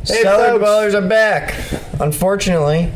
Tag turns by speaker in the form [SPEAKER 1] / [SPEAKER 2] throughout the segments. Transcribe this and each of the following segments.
[SPEAKER 1] Hey, Cellar Dwellers are back. Unfortunately,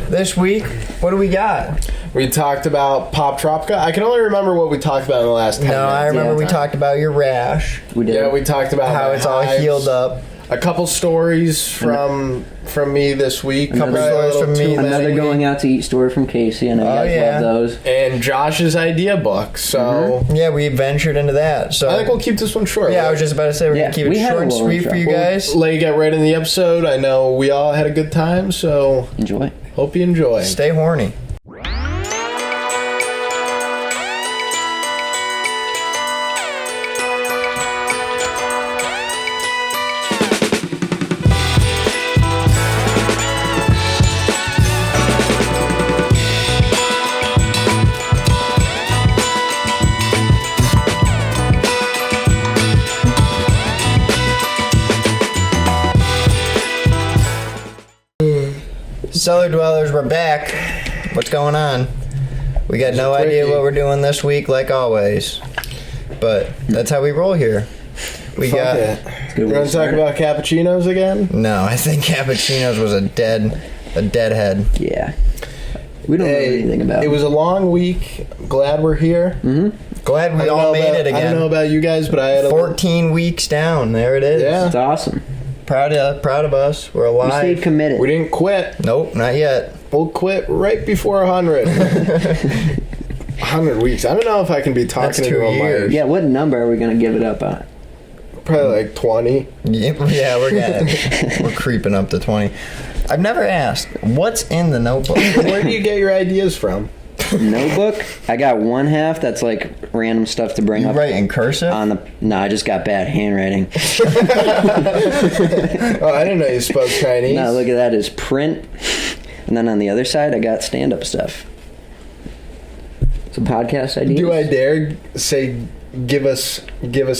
[SPEAKER 1] this week, what do we got?
[SPEAKER 2] We talked about Pop Tropica. I can only remember what we talked about in the last 10 minutes.
[SPEAKER 1] No, I remember we talked about your rash.
[SPEAKER 3] We did.
[SPEAKER 2] Yeah, we talked about
[SPEAKER 1] how it's all healed up.
[SPEAKER 2] A couple stories from me this week.
[SPEAKER 1] Couple stories from me.
[SPEAKER 3] Another going out to eat story from Casey. I know you guys love those.
[SPEAKER 2] And Josh's idea book. So
[SPEAKER 1] yeah, we ventured into that. So
[SPEAKER 2] I think we'll keep this one short.
[SPEAKER 1] Yeah, I was just about to say we're gonna keep it short and sweet for you guys.
[SPEAKER 2] We'll let you get right in the episode. I know we all had a good time, so
[SPEAKER 3] enjoy.
[SPEAKER 2] Hope you enjoy.
[SPEAKER 1] Stay horny. Cellar Dwellers, we're back. What's going on? We got no idea what we're doing this week, like always. But that's how we roll here. We're
[SPEAKER 2] going to talk about cappuccinos again?
[SPEAKER 1] No, I think cappuccinos was a deadhead.
[SPEAKER 3] Yeah. We don't know anything about it.
[SPEAKER 2] It was a long week. Glad we're here.
[SPEAKER 3] Mm-hmm.
[SPEAKER 1] Glad we all made it again.
[SPEAKER 2] I don't know about you guys, but I had
[SPEAKER 1] 14 weeks down. There it is.
[SPEAKER 2] Yeah.
[SPEAKER 3] It's awesome.
[SPEAKER 1] Proud of us. We're alive.
[SPEAKER 3] We stayed committed.
[SPEAKER 2] We didn't quit.
[SPEAKER 1] Nope, not yet.
[SPEAKER 2] We'll quit right before 100. 100 weeks. I don't know if I can be talking to
[SPEAKER 1] 2 years.
[SPEAKER 3] Yeah, what number are we going to give it up on?
[SPEAKER 2] Probably like 20.
[SPEAKER 1] Yeah, we're creeping up to 20. I've never asked, what's in the notebook?
[SPEAKER 2] Where do you get your ideas from?
[SPEAKER 3] Notebook? I got one half that's like random stuff to bring up.
[SPEAKER 1] You write in cursive?
[SPEAKER 3] No, I just got bad handwriting.
[SPEAKER 2] Oh, I didn't know you spoke Chinese.
[SPEAKER 3] No, look at that. Is print. And then on the other side, I got stand-up stuff. Some podcast ideas.
[SPEAKER 2] Do I dare say give us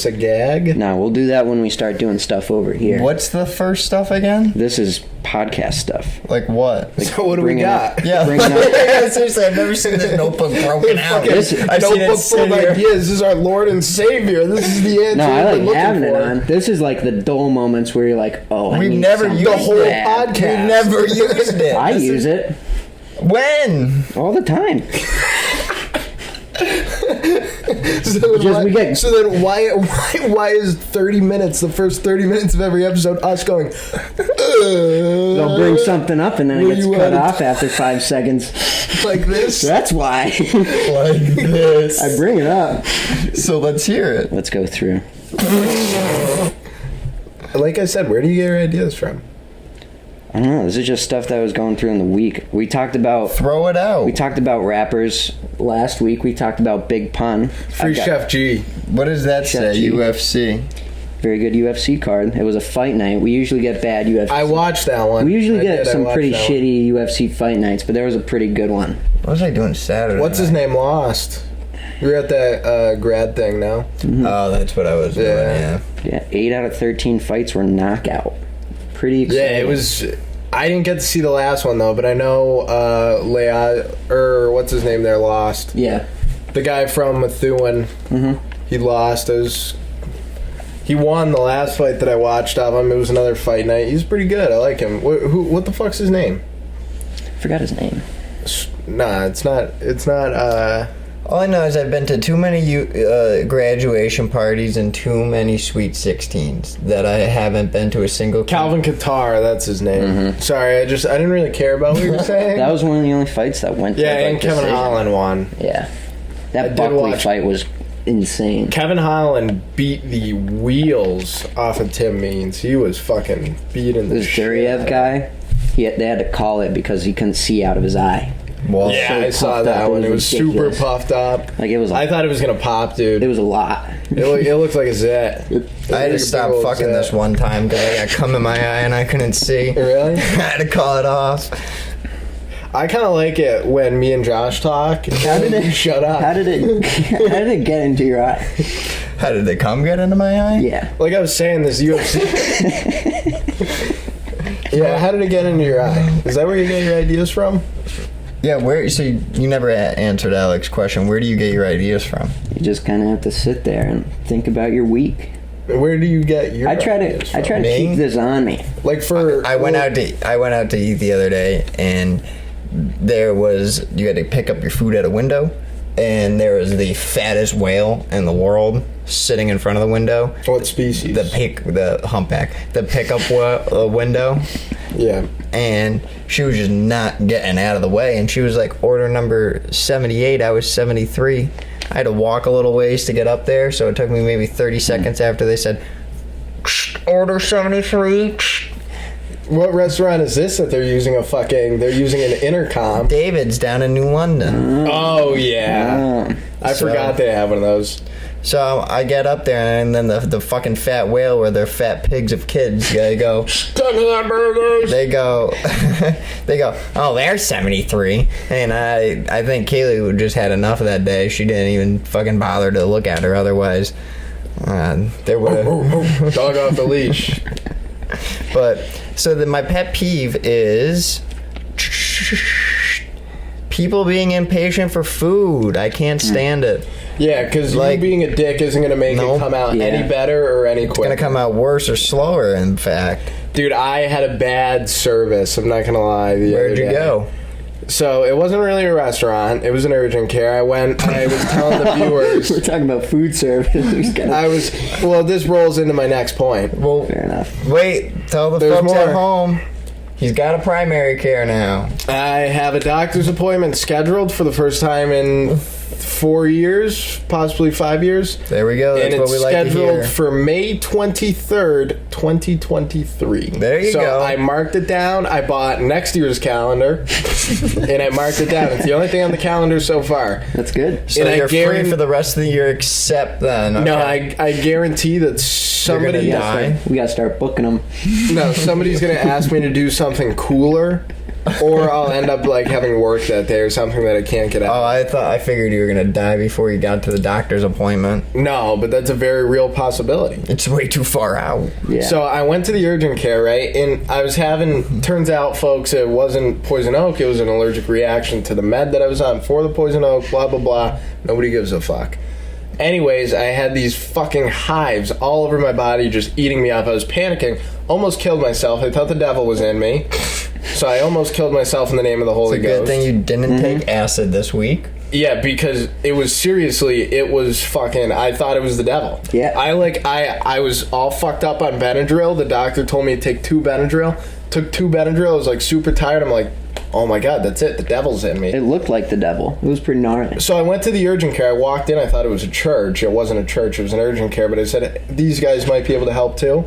[SPEAKER 2] a gag?
[SPEAKER 3] No, we'll do that when we start doing stuff over here.
[SPEAKER 1] What's the first stuff again?
[SPEAKER 3] This is podcast stuff.
[SPEAKER 1] Like what?
[SPEAKER 3] Like
[SPEAKER 2] so what do we got?
[SPEAKER 1] Seriously, I've never seen this notebook broken out.
[SPEAKER 2] I've seen notebook full of ideas. This is our Lord and Savior. This is the answer.
[SPEAKER 3] No, I like having
[SPEAKER 2] it
[SPEAKER 3] on. This is like the dull moments where you're like, oh,
[SPEAKER 1] we've never used
[SPEAKER 2] the whole podcast.
[SPEAKER 1] We've never used it.
[SPEAKER 3] I use it.
[SPEAKER 1] When?
[SPEAKER 3] All the time.
[SPEAKER 2] So then why is 30 minutes, the first 30 minutes of every episode, us going,
[SPEAKER 3] they'll bring something up and then it gets cut off after 5 seconds.
[SPEAKER 2] Like this?
[SPEAKER 3] That's why.
[SPEAKER 1] Like this.
[SPEAKER 3] I bring it up.
[SPEAKER 1] So let's hear it.
[SPEAKER 3] Let's go through.
[SPEAKER 2] Like I said, where do you get your ideas from?
[SPEAKER 3] I don't know. This is just stuff that was going through in the week. We talked about...
[SPEAKER 1] Throw it out.
[SPEAKER 3] We talked about rappers last week. We talked about Big Pun.
[SPEAKER 2] Free Chef G.
[SPEAKER 1] What does that
[SPEAKER 3] Chef
[SPEAKER 1] say?
[SPEAKER 3] G.
[SPEAKER 1] UFC.
[SPEAKER 3] Very good UFC card. It was a fight night. We usually get bad UFC.
[SPEAKER 2] I watched that one.
[SPEAKER 3] We usually get some pretty shitty UFC fight nights, but there was a pretty good one.
[SPEAKER 1] What was I doing Saturday
[SPEAKER 2] What's his name lost? You were at that grad thing now?
[SPEAKER 3] Mm-hmm.
[SPEAKER 1] Oh, that's what I was doing, yeah.
[SPEAKER 3] Yeah, 8 out of 13 fights were knockout. Pretty exciting.
[SPEAKER 2] Yeah, it was... I didn't get to see the last one, though, but I know what's his name there, lost.
[SPEAKER 3] Yeah.
[SPEAKER 2] The guy from Methuen, he lost. He won the last fight that I watched of him. It was another fight night. He's pretty good. I like him. What the fuck's his name?
[SPEAKER 3] I forgot his name.
[SPEAKER 2] Nah, it's not.
[SPEAKER 1] All I know is I've been to too many graduation parties and too many Sweet 16s that I haven't been to a single...
[SPEAKER 2] Calvin Qatar, that's his name. Sorry, I didn't really care about what you were saying.
[SPEAKER 3] That was one of the only fights that went to
[SPEAKER 2] and Kevin Holland won.
[SPEAKER 3] Yeah. That Buckley fight was insane.
[SPEAKER 2] Kevin Holland beat the wheels off of Tim Means. He was fucking beating the shit.
[SPEAKER 3] This Duriev guy, they had to call it because he couldn't see out of his eye.
[SPEAKER 1] Well,
[SPEAKER 2] yeah, I saw that one. It was super puffed up.
[SPEAKER 3] Like it was.
[SPEAKER 2] I thought it was gonna pop, dude.
[SPEAKER 3] It was a lot.
[SPEAKER 2] It looked like a zit.
[SPEAKER 1] I had to stop fucking this one time because I got cum in my eye and I couldn't see.
[SPEAKER 2] Really?
[SPEAKER 1] I had to call it off.
[SPEAKER 2] I kind of like it when me and Josh talk.
[SPEAKER 3] How did it
[SPEAKER 2] shut up?
[SPEAKER 3] How did it get into your eye?
[SPEAKER 1] How did the cum get into my eye?
[SPEAKER 3] Yeah.
[SPEAKER 2] Like I was saying, this UFC. Yeah, how did it get into your eye? Is that where you get your ideas from?
[SPEAKER 1] Yeah, where? So you never answered Alex's question. Where do you get your ideas from?
[SPEAKER 3] You just kind of have to sit there and think about your week.
[SPEAKER 2] Where do you get your?
[SPEAKER 3] I try
[SPEAKER 2] ideas
[SPEAKER 3] to
[SPEAKER 2] from?
[SPEAKER 1] Me?
[SPEAKER 3] keep this on me.
[SPEAKER 2] Like for
[SPEAKER 1] I went out to eat the other day, and you had to pick up your food at a window, and there was the fattest whale in the world sitting in front of the window.
[SPEAKER 2] What species?
[SPEAKER 1] The humpback, the pickup window.
[SPEAKER 2] Yeah.
[SPEAKER 1] And she was just not getting out of the way, and she was like order number 78. I was 73. I had to walk a little ways to get up there, so it took me maybe 30 seconds after they said order 73.
[SPEAKER 2] What restaurant is this that they're using an intercom?
[SPEAKER 1] David's down in New London.
[SPEAKER 2] Oh yeah. I forgot they have one of those.
[SPEAKER 1] So I get up there, and then the fucking fat whale, where they're fat pigs of kids, they go,
[SPEAKER 2] 10 hamburgers!
[SPEAKER 1] they go, oh, they're 73. And I think Kaylee just had enough of that day. She didn't even fucking bother to look at her otherwise. There would
[SPEAKER 2] Dog off the leash.
[SPEAKER 1] But, so my pet peeve is people being impatient for food. I can't stand it.
[SPEAKER 2] Yeah, because you being a dick isn't going to make it come out any better or any quicker.
[SPEAKER 1] It's going to come out worse or slower, in fact.
[SPEAKER 2] Dude, I had a bad service. I'm not going to lie.
[SPEAKER 1] Where'd you go?
[SPEAKER 2] So it wasn't really a restaurant. It was an urgent care. I was telling the viewers.
[SPEAKER 3] We're talking about food service.
[SPEAKER 2] This rolls into my next point.
[SPEAKER 1] Well,
[SPEAKER 3] Fair enough.
[SPEAKER 1] wait, tell the
[SPEAKER 2] There's
[SPEAKER 1] folks
[SPEAKER 2] more.
[SPEAKER 1] at home. He's got a primary care now.
[SPEAKER 2] I have a doctor's appointment scheduled for the first time in 4 years, possibly 5 years.
[SPEAKER 1] There we go. That's
[SPEAKER 2] and
[SPEAKER 1] what we like to
[SPEAKER 2] it's
[SPEAKER 1] hear.
[SPEAKER 2] scheduled for May 23rd, 2023.
[SPEAKER 1] There you go.
[SPEAKER 2] So I marked it down. I bought next year's calendar, and I marked it down. It's the only thing on the calendar so far.
[SPEAKER 3] That's good.
[SPEAKER 1] So
[SPEAKER 2] and
[SPEAKER 1] you're free for the rest of the year except then. Okay.
[SPEAKER 2] No, I guarantee that somebody...
[SPEAKER 1] You're gonna die?
[SPEAKER 3] We gotta start booking them.
[SPEAKER 2] No, somebody's going to ask me to do something cooler, or I'll end up having work that day or something that I can't get out.
[SPEAKER 1] Oh, I figured you were gonna die before you got to the doctor's appointment.
[SPEAKER 2] No, but that's a very real possibility.
[SPEAKER 1] It's way too far out.
[SPEAKER 3] Yeah.
[SPEAKER 2] So I went to the urgent care, right? And I was turns out, folks, it wasn't poison oak. It was an allergic reaction to the med that I was on for the poison oak, blah, blah, blah. Nobody gives a fuck. Anyways, I had these fucking hives all over my body just eating me up. I was panicking. Almost killed myself. I thought the devil was in me. So I almost killed myself in the name of the Holy
[SPEAKER 1] It's a good
[SPEAKER 2] Ghost.
[SPEAKER 1] thing you didn't take acid this week.
[SPEAKER 2] Yeah, because it was fucking, I thought it was the devil.
[SPEAKER 3] Yeah.
[SPEAKER 2] I was all fucked up on Benadryl. The doctor told me to take 2 Benadryl. Took 2 Benadryl. I was super tired. I'm like, oh my God, that's it. The devil's in me.
[SPEAKER 3] It looked like the devil. It was pretty gnarly.
[SPEAKER 2] So I went to the urgent care. I walked in. I thought it was a church. It wasn't a church. It was an urgent care. But I said, these guys might be able to help too.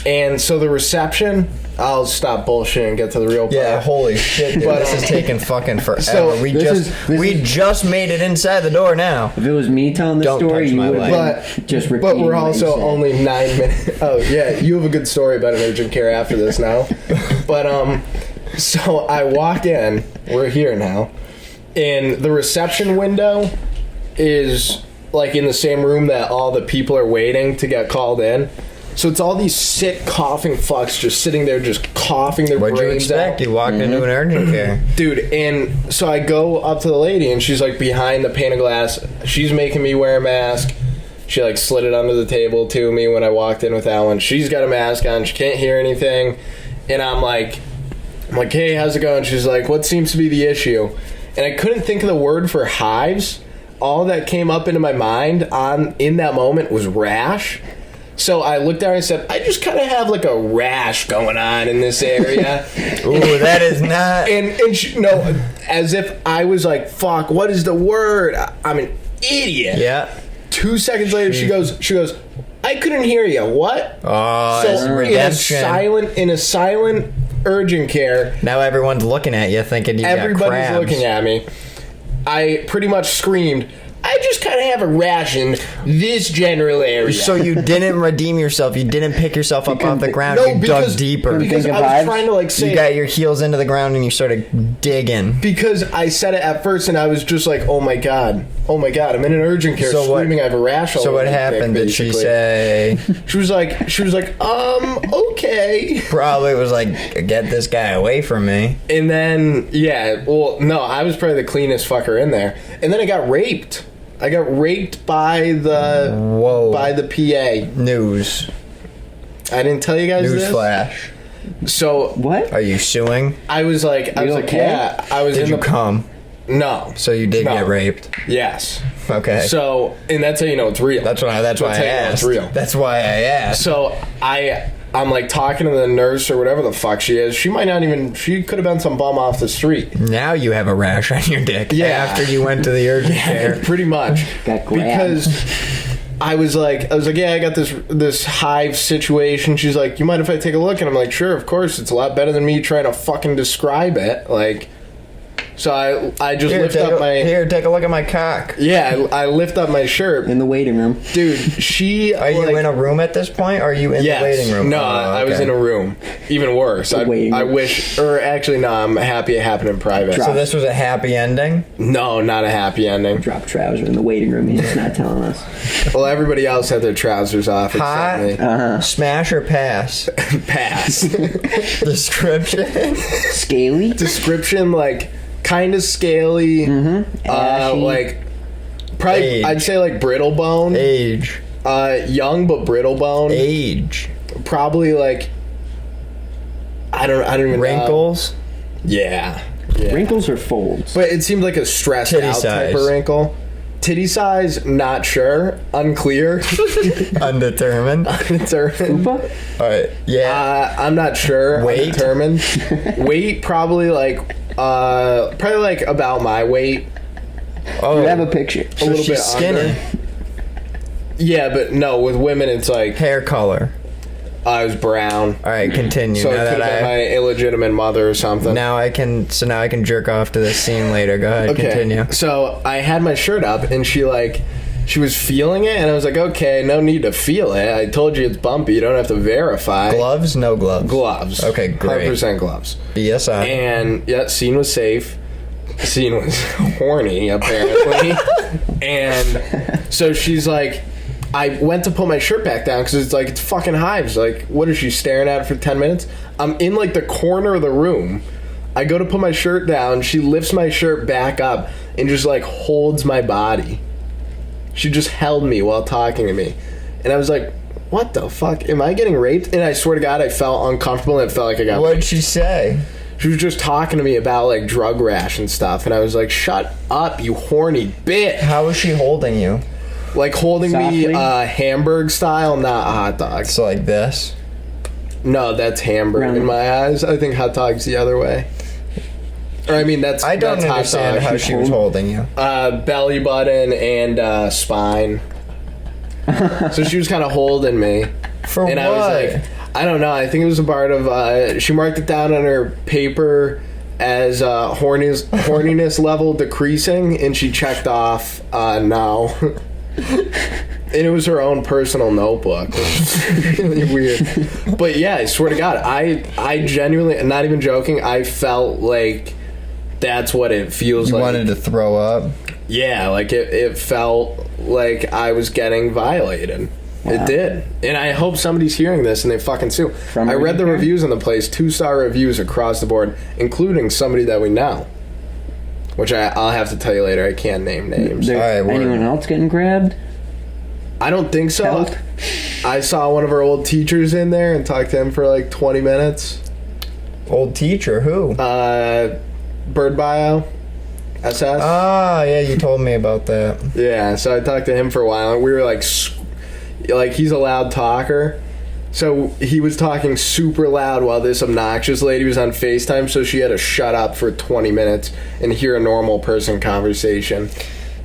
[SPEAKER 2] And so the reception, I'll stop bullshitting and get to the real part.
[SPEAKER 1] Yeah, holy shit, dude.
[SPEAKER 2] But,
[SPEAKER 1] This is taking fucking forever.
[SPEAKER 2] So,
[SPEAKER 1] we
[SPEAKER 3] this
[SPEAKER 1] just made it inside the door now.
[SPEAKER 3] If it was me telling the
[SPEAKER 1] Don't
[SPEAKER 3] story,
[SPEAKER 1] touch
[SPEAKER 3] you
[SPEAKER 1] my
[SPEAKER 3] would
[SPEAKER 1] life.
[SPEAKER 3] have just repeated.
[SPEAKER 2] But we're
[SPEAKER 3] what you
[SPEAKER 2] also
[SPEAKER 3] said.
[SPEAKER 2] only 9 minutes. Oh, yeah, you have a good story about an urgent care after this now. But, so I walk in. We're here now. And the reception window is, in the same room that all the people are waiting to get called in. So it's all these sick, coughing fucks just sitting there just coughing their
[SPEAKER 1] What'd you
[SPEAKER 2] brains
[SPEAKER 1] expect?
[SPEAKER 2] out.
[SPEAKER 1] You walked into an urgent care.
[SPEAKER 2] Dude, and so I go up to the lady, and she's, behind the pane of glass. She's making me wear a mask. She, slid it under the table to me when I walked in with that one. She's got a mask on. She can't hear anything. And I'm like, hey, how's it going? She's like, what seems to be the issue? And I couldn't think of the word for hives. All that came up into my mind in that moment was rash. So I looked at her and said, I just kind of have a rash going on in this area.
[SPEAKER 1] Ooh, that is not...
[SPEAKER 2] And she, no, as if I was like, fuck, what is the word? I'm an idiot.
[SPEAKER 1] Yeah.
[SPEAKER 2] 2 seconds later, she goes, I couldn't hear you. What?
[SPEAKER 1] Oh,
[SPEAKER 2] So
[SPEAKER 1] it's redemption.
[SPEAKER 2] in a silent urgent care,
[SPEAKER 1] Now everyone's looking at you thinking you got
[SPEAKER 2] everybody's
[SPEAKER 1] crabs.
[SPEAKER 2] looking at me. I pretty much screamed, I just kind of have a rash in this general area.
[SPEAKER 1] So you didn't redeem yourself. You didn't pick yourself up off the ground.
[SPEAKER 2] No,
[SPEAKER 1] you
[SPEAKER 2] because-
[SPEAKER 1] dug deeper.
[SPEAKER 2] because
[SPEAKER 3] Think
[SPEAKER 2] I
[SPEAKER 3] of
[SPEAKER 2] was
[SPEAKER 3] vibes?
[SPEAKER 2] trying to say
[SPEAKER 1] You got your heels into the ground and you started digging.
[SPEAKER 2] because I said it at first and I was just like, oh my god, I'm in an urgent care
[SPEAKER 1] So what-
[SPEAKER 2] screaming I have a rash all
[SPEAKER 1] So
[SPEAKER 2] over
[SPEAKER 1] what
[SPEAKER 2] my dick,
[SPEAKER 1] happened? Did she
[SPEAKER 2] basically.
[SPEAKER 1] say?
[SPEAKER 2] She was like, okay.
[SPEAKER 1] Probably was like, get this guy away from me.
[SPEAKER 2] And then, yeah, well, no, I was probably the cleanest fucker in there. And then I got raped. I got raped by the PA.
[SPEAKER 1] News.
[SPEAKER 2] I didn't tell you guys
[SPEAKER 1] News
[SPEAKER 2] this.
[SPEAKER 1] flash.
[SPEAKER 3] So what?
[SPEAKER 1] Are you suing?
[SPEAKER 2] I was like,
[SPEAKER 3] okay?
[SPEAKER 2] yeah. I was
[SPEAKER 1] Did
[SPEAKER 2] in
[SPEAKER 1] you
[SPEAKER 2] the
[SPEAKER 1] come?
[SPEAKER 2] No.
[SPEAKER 1] So you did
[SPEAKER 2] No.
[SPEAKER 1] get raped?
[SPEAKER 2] Yes.
[SPEAKER 1] Okay.
[SPEAKER 2] So, and that's how you know it's real.
[SPEAKER 1] That's why I
[SPEAKER 2] how you know
[SPEAKER 1] asked.
[SPEAKER 2] It's real.
[SPEAKER 1] That's why I asked.
[SPEAKER 2] So I'm like talking to the nurse or whatever the fuck she is. She might not even. She could have been some bum off the street.
[SPEAKER 1] Now you have a rash on your dick.
[SPEAKER 2] Yeah.
[SPEAKER 1] After you went to the urgent care.
[SPEAKER 2] Pretty much.
[SPEAKER 3] Got grabbed.
[SPEAKER 2] Because I was like, yeah, I got this hive situation. She's like, you mind if I take a look? And I'm like, sure, of course. It's a lot better than me trying to fucking describe it. Like, so I just lift up my...
[SPEAKER 1] Here, take a look at my cock.
[SPEAKER 2] Yeah, I lift up my shirt.
[SPEAKER 3] In the waiting room.
[SPEAKER 2] Dude, she...
[SPEAKER 1] Are you in a room at this point? Or are you in
[SPEAKER 2] Yes.
[SPEAKER 1] the waiting room?
[SPEAKER 2] No,
[SPEAKER 1] Oh,
[SPEAKER 2] I was
[SPEAKER 1] okay.
[SPEAKER 2] in a room. Even worse. I
[SPEAKER 3] waiting room.
[SPEAKER 2] wish... Or actually, no, I'm happy it happened in private.
[SPEAKER 1] So this was a happy ending?
[SPEAKER 2] No, not a happy ending.
[SPEAKER 3] Drop trouser in the waiting room. He's just not telling us.
[SPEAKER 2] Well, everybody else had their trousers off
[SPEAKER 1] Hot?
[SPEAKER 2] except me.
[SPEAKER 1] Smash or pass?
[SPEAKER 2] Pass.
[SPEAKER 1] Description?
[SPEAKER 3] Scaly.
[SPEAKER 2] Description, like, kind of scaly.
[SPEAKER 3] Ashy.
[SPEAKER 2] Like, probably,
[SPEAKER 1] Age.
[SPEAKER 2] I'd say, like, brittle bone.
[SPEAKER 1] Age.
[SPEAKER 2] Young, but brittle bone.
[SPEAKER 1] Age.
[SPEAKER 2] Probably, like, I don't even know.
[SPEAKER 1] Wrinkles?
[SPEAKER 2] Yeah.
[SPEAKER 3] Wrinkles or folds?
[SPEAKER 2] But it seemed like a stressed
[SPEAKER 1] Titty
[SPEAKER 2] out type
[SPEAKER 1] size.
[SPEAKER 2] of wrinkle. Titty size, not sure. Unclear.
[SPEAKER 1] Undetermined.
[SPEAKER 2] Undetermined.
[SPEAKER 3] Fupa?
[SPEAKER 1] Alright, yeah.
[SPEAKER 2] I'm not sure.
[SPEAKER 1] Weight?
[SPEAKER 2] Undetermined. Weight, probably like about my weight.
[SPEAKER 1] Oh,
[SPEAKER 3] You have a picture.
[SPEAKER 2] A little
[SPEAKER 1] she's
[SPEAKER 2] bit
[SPEAKER 1] skinny.
[SPEAKER 2] under. Yeah, but no, with women it's like
[SPEAKER 1] Hair color.
[SPEAKER 2] I was brown.
[SPEAKER 1] Alright, continue.
[SPEAKER 2] So it
[SPEAKER 1] now
[SPEAKER 2] could
[SPEAKER 1] that
[SPEAKER 2] have been my illegitimate mother or something.
[SPEAKER 1] now I can jerk off to this scene later. Go ahead, continue.
[SPEAKER 2] So I had my shirt up and she was feeling it and I was like, okay, no need to feel it. I told you it's bumpy. You don't have to verify.
[SPEAKER 1] Gloves? No gloves.
[SPEAKER 2] Gloves.
[SPEAKER 1] Okay, great.
[SPEAKER 2] 100% gloves.
[SPEAKER 1] BSI.
[SPEAKER 2] And yeah, scene was safe. Scene was horny, apparently. And so she's like, I went to put my shirt back down because it's fucking hives. Like, what is she staring at for 10 minutes? I'm in like the corner of the room. I go to put my shirt down. She lifts my shirt back up and just like holds my body. She just held me while talking to me. And I was like, what the fuck? Am I getting raped? And I swear to God, I felt uncomfortable and it felt like I got
[SPEAKER 1] What'd
[SPEAKER 2] raped.
[SPEAKER 1] she say?
[SPEAKER 2] She was just talking to me about like drug rash and stuff. And I was like, shut up, you horny bitch.
[SPEAKER 1] How was she holding you?
[SPEAKER 2] Like holding
[SPEAKER 3] Softly?
[SPEAKER 2] me Hamburg style, not a hot dog.
[SPEAKER 1] So like this?
[SPEAKER 2] No, that's Hamburg
[SPEAKER 3] Round.
[SPEAKER 2] in my eyes. I think hot dog's the other way. Or I mean, that's
[SPEAKER 1] I don't
[SPEAKER 2] that's
[SPEAKER 1] understand
[SPEAKER 2] hot dog.
[SPEAKER 1] how she was holding you.
[SPEAKER 2] Belly button and spine. So she was kind of holding me.
[SPEAKER 1] For
[SPEAKER 2] And
[SPEAKER 1] what?
[SPEAKER 2] I was like, I don't know. I think it was a part of. She marked it down on her paper as horniness level decreasing, and she checked off no. And it was her own personal notebook, which is really weird. But yeah, I swear to God, I genuinely, not even joking, I felt like that's what it feels
[SPEAKER 1] You
[SPEAKER 2] like.
[SPEAKER 1] wanted to throw up?
[SPEAKER 2] Yeah, like it felt like I was getting violated. It
[SPEAKER 3] Wow.
[SPEAKER 2] did. And I hope somebody's hearing this and they fucking sue.
[SPEAKER 3] From
[SPEAKER 2] I read the
[SPEAKER 3] here?
[SPEAKER 2] reviews on the place, 2-star reviews across the board, including somebody that we know. Which I'll have to tell you later. I can't name names.
[SPEAKER 3] There,
[SPEAKER 1] Alright, word.
[SPEAKER 3] anyone else getting grabbed?
[SPEAKER 2] I don't think so.
[SPEAKER 3] Held?
[SPEAKER 2] I saw one of our old teachers in there and talked to him for like 20 minutes.
[SPEAKER 1] Old teacher, who?
[SPEAKER 2] Bird Bio, SS.
[SPEAKER 1] Ah, yeah, you told me about that.
[SPEAKER 2] Yeah, so I talked to him for a while, and we were like he's a loud talker. So he was talking super loud while this obnoxious lady was on FaceTime, so she had to shut up for 20 minutes and hear a normal person conversation.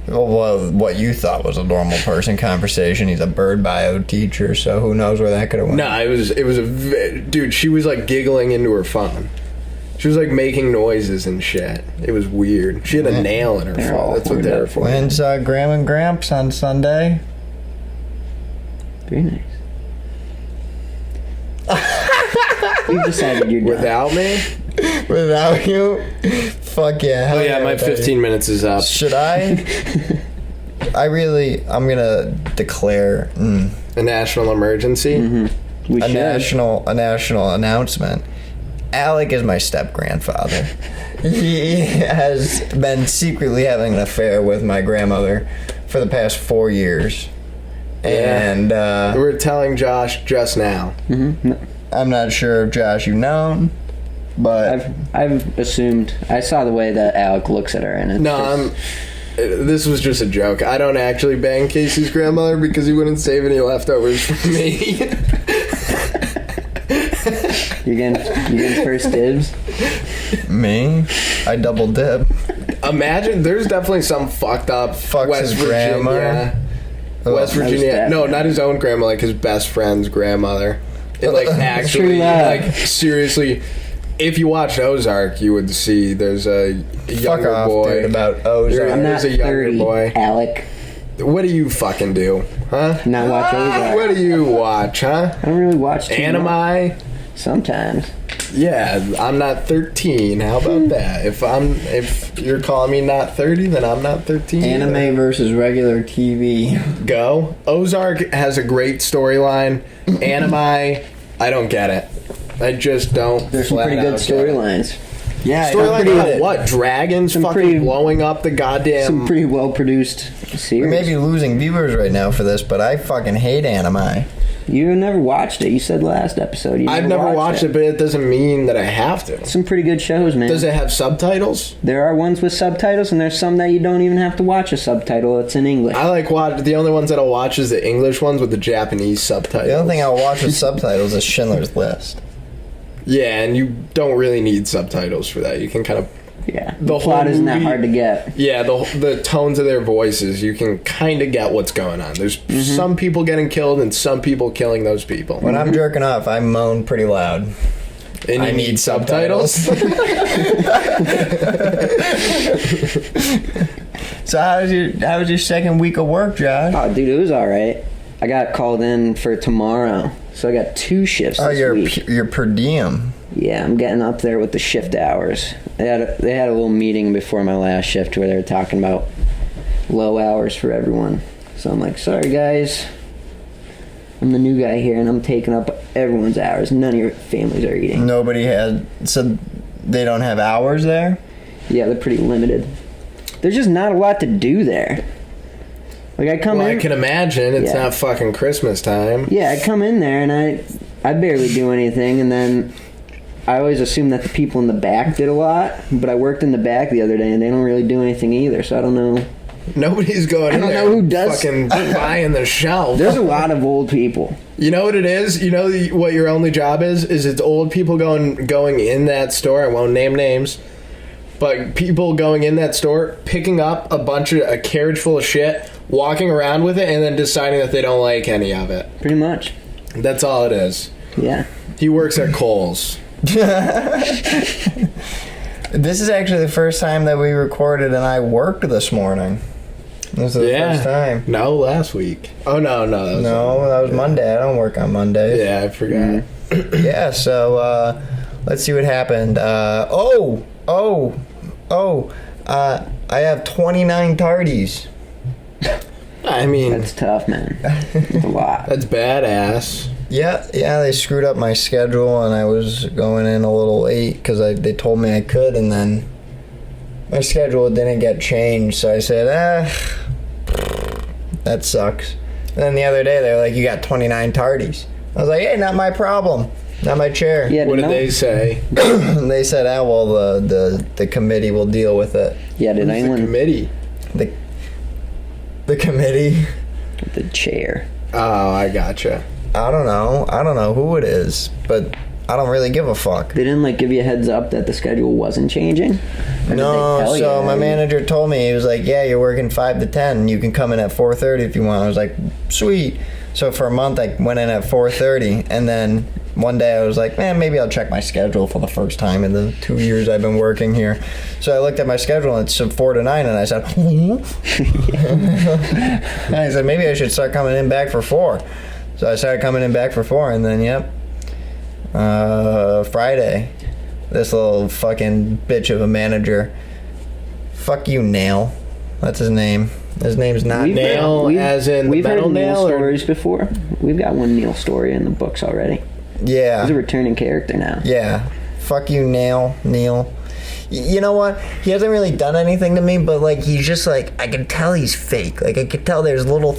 [SPEAKER 1] Well, what you thought was a normal person conversation. He's a bird bio teacher, so who knows where that could have went.
[SPEAKER 2] No, it was dude, she was like giggling into her phone. She was like making noises and shit. It was weird. She had a nail in her
[SPEAKER 3] They're all
[SPEAKER 2] phone. That's what
[SPEAKER 3] horned
[SPEAKER 2] they're
[SPEAKER 3] up.
[SPEAKER 2] for.
[SPEAKER 1] When's Graham and Gramps on Sunday?
[SPEAKER 3] Very nice. We've decided you're done.
[SPEAKER 2] Without me?
[SPEAKER 1] Without you? Fuck yeah.
[SPEAKER 2] Oh
[SPEAKER 1] hell
[SPEAKER 2] yeah, my
[SPEAKER 1] without you.
[SPEAKER 2] 15 minutes is up.
[SPEAKER 1] Should I? I'm gonna declare
[SPEAKER 2] A national emergency?
[SPEAKER 3] We
[SPEAKER 1] a
[SPEAKER 3] should.
[SPEAKER 1] national announcement. Alec is my step grandfather. He has been secretly having an affair with my grandmother for the past 4 years. And
[SPEAKER 2] we were telling Josh just now.
[SPEAKER 1] I'm not sure if Josh you've known, but
[SPEAKER 3] I've assumed. I saw the way that Alec looks at her, and it's
[SPEAKER 2] this was just a joke. I don't actually bang Casey's grandmother because he wouldn't save any leftovers for me.
[SPEAKER 3] You're getting first dibs.
[SPEAKER 1] me, I double dip.
[SPEAKER 2] Imagine, there's definitely some fucked up
[SPEAKER 1] Fucks
[SPEAKER 2] West
[SPEAKER 1] his grandma.
[SPEAKER 2] Virginia. West Virginia. No, not his own grandma, like his best friend's grandmother. It like actually, like seriously, if you watched Ozark, you would see there's a
[SPEAKER 1] Fuck
[SPEAKER 2] younger
[SPEAKER 1] off,
[SPEAKER 2] boy.
[SPEAKER 1] dude, about Ozark.
[SPEAKER 3] I'm not
[SPEAKER 2] There's a younger
[SPEAKER 3] 30,
[SPEAKER 2] boy.
[SPEAKER 3] Alec.
[SPEAKER 2] What do you fucking do, huh?
[SPEAKER 3] Not watch Ozark.
[SPEAKER 2] What do you watch, huh?
[SPEAKER 3] I don't really watch too
[SPEAKER 2] Anime?
[SPEAKER 3] much. Sometimes.
[SPEAKER 2] Yeah, I'm not 13. How about that? If you're calling me not 30, then I'm not 13.
[SPEAKER 1] Anime versus regular TV.
[SPEAKER 2] Go. Ozark has a great storyline. Anime, I don't get it. I just don't.
[SPEAKER 3] There's some
[SPEAKER 2] flat
[SPEAKER 3] pretty good
[SPEAKER 2] out get it.
[SPEAKER 3] storylines.
[SPEAKER 1] Yeah,
[SPEAKER 2] Storyline
[SPEAKER 1] I
[SPEAKER 2] about what? Dragons fucking
[SPEAKER 3] pretty-
[SPEAKER 2] blowing up the goddamn.
[SPEAKER 3] Some pretty well produced
[SPEAKER 1] We
[SPEAKER 3] series.
[SPEAKER 1] may be losing viewers right now for this, but I fucking hate anime.
[SPEAKER 3] You never watched it. You said last episode.
[SPEAKER 2] I've never watched it, but it doesn't mean that I have to.
[SPEAKER 3] Some pretty good shows, man.
[SPEAKER 2] Does it have subtitles?
[SPEAKER 3] There are ones with subtitles, and there's some that you don't even have to watch a subtitle. It's in English.
[SPEAKER 2] I like watch. The only ones that I'll watch is the English ones with the Japanese subtitles.
[SPEAKER 1] The only thing I'll watch with subtitles is Schindler's List.
[SPEAKER 2] Yeah, and you don't really need subtitles for that. You can kind of.
[SPEAKER 3] Yeah.
[SPEAKER 2] The
[SPEAKER 3] The plot
[SPEAKER 2] whole
[SPEAKER 3] isn't that
[SPEAKER 2] movie-
[SPEAKER 3] hard to get.
[SPEAKER 2] Yeah, the tones of their voices, you can kind of get what's going on. There's some people getting killed and some people killing those people.
[SPEAKER 1] When I'm jerking off, I moan pretty loud.
[SPEAKER 2] And
[SPEAKER 1] I
[SPEAKER 2] you
[SPEAKER 1] need subtitles. So how was your second week of work, Josh?
[SPEAKER 3] Oh, dude, it was all right. I got called in for tomorrow, so I got 2 shifts
[SPEAKER 1] Oh,
[SPEAKER 3] this week.
[SPEAKER 1] your per diem.
[SPEAKER 3] Yeah, I'm getting up there with the shift hours. They had a little meeting before my last shift where they were talking about low hours for everyone. So I'm like, sorry guys, I'm the new guy here and I'm taking up everyone's hours. None of your families are eating.
[SPEAKER 1] Nobody had, so they don't have hours there?
[SPEAKER 3] Yeah, they're pretty limited. There's just not a lot to do there. Like I come
[SPEAKER 2] Well,
[SPEAKER 3] in.
[SPEAKER 2] I can imagine. It's
[SPEAKER 3] Yeah.
[SPEAKER 2] not fucking Christmas time.
[SPEAKER 3] Yeah, I come in there and I barely do anything, and then I always assume that the people in the back did a lot, but I worked in the back the other day and they don't really do anything either, so I don't know.
[SPEAKER 2] Nobody's going in
[SPEAKER 3] don't
[SPEAKER 2] there
[SPEAKER 3] know who does-
[SPEAKER 2] fucking buying the shelf.
[SPEAKER 3] There's a lot of old people.
[SPEAKER 2] You know what it is? You know what your only job is? Is it's old people going in that store. I won't name names. But people going in that store, picking up a carriage full of shit, walking around with it, and then deciding that they don't like any of it.
[SPEAKER 3] Pretty much.
[SPEAKER 2] That's all it is.
[SPEAKER 3] Yeah.
[SPEAKER 2] He works at Kohl's.
[SPEAKER 1] This is actually the first time that we recorded and I worked this morning. This is the first time.
[SPEAKER 2] No, last week. Oh, no.
[SPEAKER 1] That was Monday. I don't work on Mondays.
[SPEAKER 2] Yeah, I forgot.
[SPEAKER 1] Yeah, so let's see what happened. I have 29 tardies.
[SPEAKER 2] I mean,
[SPEAKER 3] That's tough, man. That's a lot.
[SPEAKER 2] that's badass.
[SPEAKER 1] Yeah, they screwed up my schedule and I was going in a little late because they told me I could, and then my schedule didn't get changed, so I said, that sucks. And then the other day, they're like, you got 29 tardies. I was like, hey, not my problem. Not my chair.
[SPEAKER 3] Yeah,
[SPEAKER 2] What did
[SPEAKER 3] no-
[SPEAKER 2] they say?
[SPEAKER 1] And they said, well, the committee will deal with it.
[SPEAKER 3] Yeah, did
[SPEAKER 2] Who's the
[SPEAKER 3] anyone...
[SPEAKER 2] committee?
[SPEAKER 1] The committee?
[SPEAKER 3] The chair.
[SPEAKER 2] Oh, I gotcha.
[SPEAKER 1] I don't know who it is, but I don't really give a fuck.
[SPEAKER 3] They didn't, give you a heads up that the schedule wasn't changing? Or did
[SPEAKER 1] No,
[SPEAKER 3] they tell
[SPEAKER 1] so
[SPEAKER 3] you?
[SPEAKER 1] my manager told me, he was like, yeah, you're working 5 to 10. You can come in at 4:30 if you want. I was like, sweet. So for a month, I went in at 4:30, and then one day I was like, man, maybe I'll check my schedule for the first time in the 2 years I've been working here. So I looked at my schedule, and it's 4 to 9, and I said, and I said, maybe I should start coming in back for 4. So I started coming in back for 4, and then, Friday, this little fucking bitch of a manager, fuck you, Nail. That's his name. His name's not
[SPEAKER 3] We've
[SPEAKER 1] Nail.
[SPEAKER 2] Nail, as in the
[SPEAKER 3] We've
[SPEAKER 2] metal
[SPEAKER 3] heard Neil
[SPEAKER 2] nail, or-
[SPEAKER 3] stories before. We've got one Neil story in the books already. He's a
[SPEAKER 1] Yeah.
[SPEAKER 3] returning character now.
[SPEAKER 1] Yeah. Fuck you, Nail. Neil. You know what? He hasn't really done anything to me, but like he's just like I can tell he's fake. Like I could tell there's little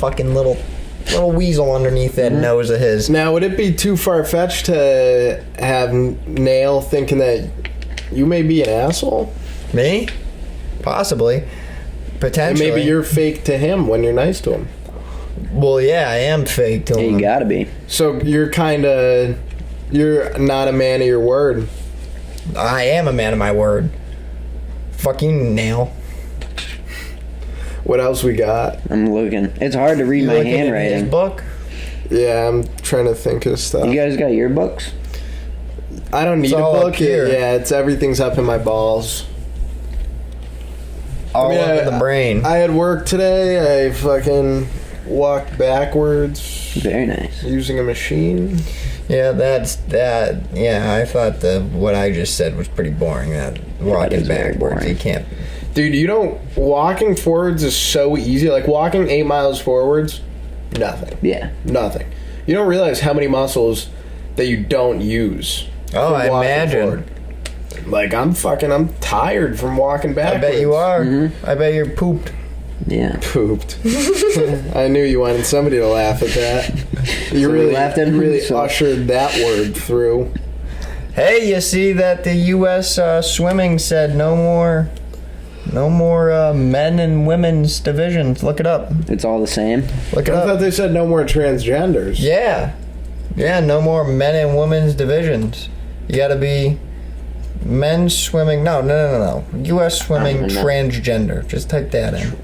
[SPEAKER 1] weasel underneath that nose of his.
[SPEAKER 2] Now, would it be too far-fetched to have Nail thinking that you may be an asshole?
[SPEAKER 1] Me? Possibly. Potentially.
[SPEAKER 2] And maybe you're fake to him when you're nice to him.
[SPEAKER 1] Well, yeah, I am fake to him.
[SPEAKER 3] You gotta be.
[SPEAKER 2] So you're not a man of your word.
[SPEAKER 1] I am a man of my word. Fucking Nail.
[SPEAKER 2] What else we got?
[SPEAKER 3] I'm looking. It's hard to read
[SPEAKER 1] You
[SPEAKER 3] my
[SPEAKER 1] looking at
[SPEAKER 3] handwriting.
[SPEAKER 1] his book?
[SPEAKER 2] Yeah, I'm trying to think of stuff.
[SPEAKER 3] You guys got your books?
[SPEAKER 2] I don't need
[SPEAKER 1] It's
[SPEAKER 2] a
[SPEAKER 1] all up
[SPEAKER 2] book.
[SPEAKER 1] here.
[SPEAKER 2] Yeah, everything's up in my balls.
[SPEAKER 1] All over the brain.
[SPEAKER 2] I had work today. I fucking walked backwards
[SPEAKER 3] Very nice.
[SPEAKER 2] using a machine.
[SPEAKER 1] Yeah, that's that. Yeah, I thought what I just said was pretty boring. That walking
[SPEAKER 3] is very
[SPEAKER 1] backwards,
[SPEAKER 3] boring.
[SPEAKER 1] you can't.
[SPEAKER 2] Dude, walking forwards is so easy. Like walking 8 miles forwards, nothing.
[SPEAKER 3] Yeah.
[SPEAKER 2] Nothing. You don't realize how many muscles that you don't use.
[SPEAKER 1] Oh,
[SPEAKER 2] from
[SPEAKER 1] I
[SPEAKER 2] walking
[SPEAKER 1] imagine.
[SPEAKER 2] forward. Like I'm tired from walking
[SPEAKER 1] I
[SPEAKER 2] backwards.
[SPEAKER 1] bet you are.
[SPEAKER 3] Mm-hmm.
[SPEAKER 1] I bet you're pooped.
[SPEAKER 3] Yeah.
[SPEAKER 2] Pooped. I knew you wanted somebody to laugh at that. You
[SPEAKER 3] So we
[SPEAKER 2] really,
[SPEAKER 3] laughed at him,
[SPEAKER 2] really
[SPEAKER 3] so-
[SPEAKER 2] ushered that word through.
[SPEAKER 1] Hey, you see that the U.S. Swimming said no more men and women's divisions. Look it up.
[SPEAKER 3] It's all the same.
[SPEAKER 1] Look it
[SPEAKER 2] I thought
[SPEAKER 1] up.
[SPEAKER 2] they said no more transgenders.
[SPEAKER 1] Yeah, no more men and women's divisions. You got to be men's swimming. No. U.S. swimming
[SPEAKER 3] I don't know.
[SPEAKER 1] transgender. Just type that in.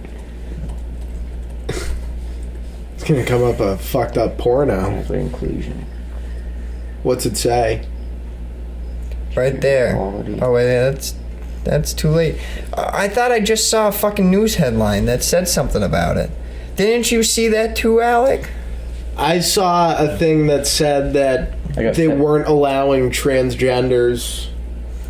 [SPEAKER 2] It's gonna come up a fucked up porno.
[SPEAKER 3] For inclusion.
[SPEAKER 2] What's it say?
[SPEAKER 1] Right there.
[SPEAKER 3] Equality.
[SPEAKER 1] Oh wait, that's too late. I thought I just saw a fucking news headline that said something about it. Didn't you see that too, Alec?
[SPEAKER 2] I saw a thing that said that
[SPEAKER 3] I got
[SPEAKER 2] they
[SPEAKER 3] fed.
[SPEAKER 2] weren't allowing transgenders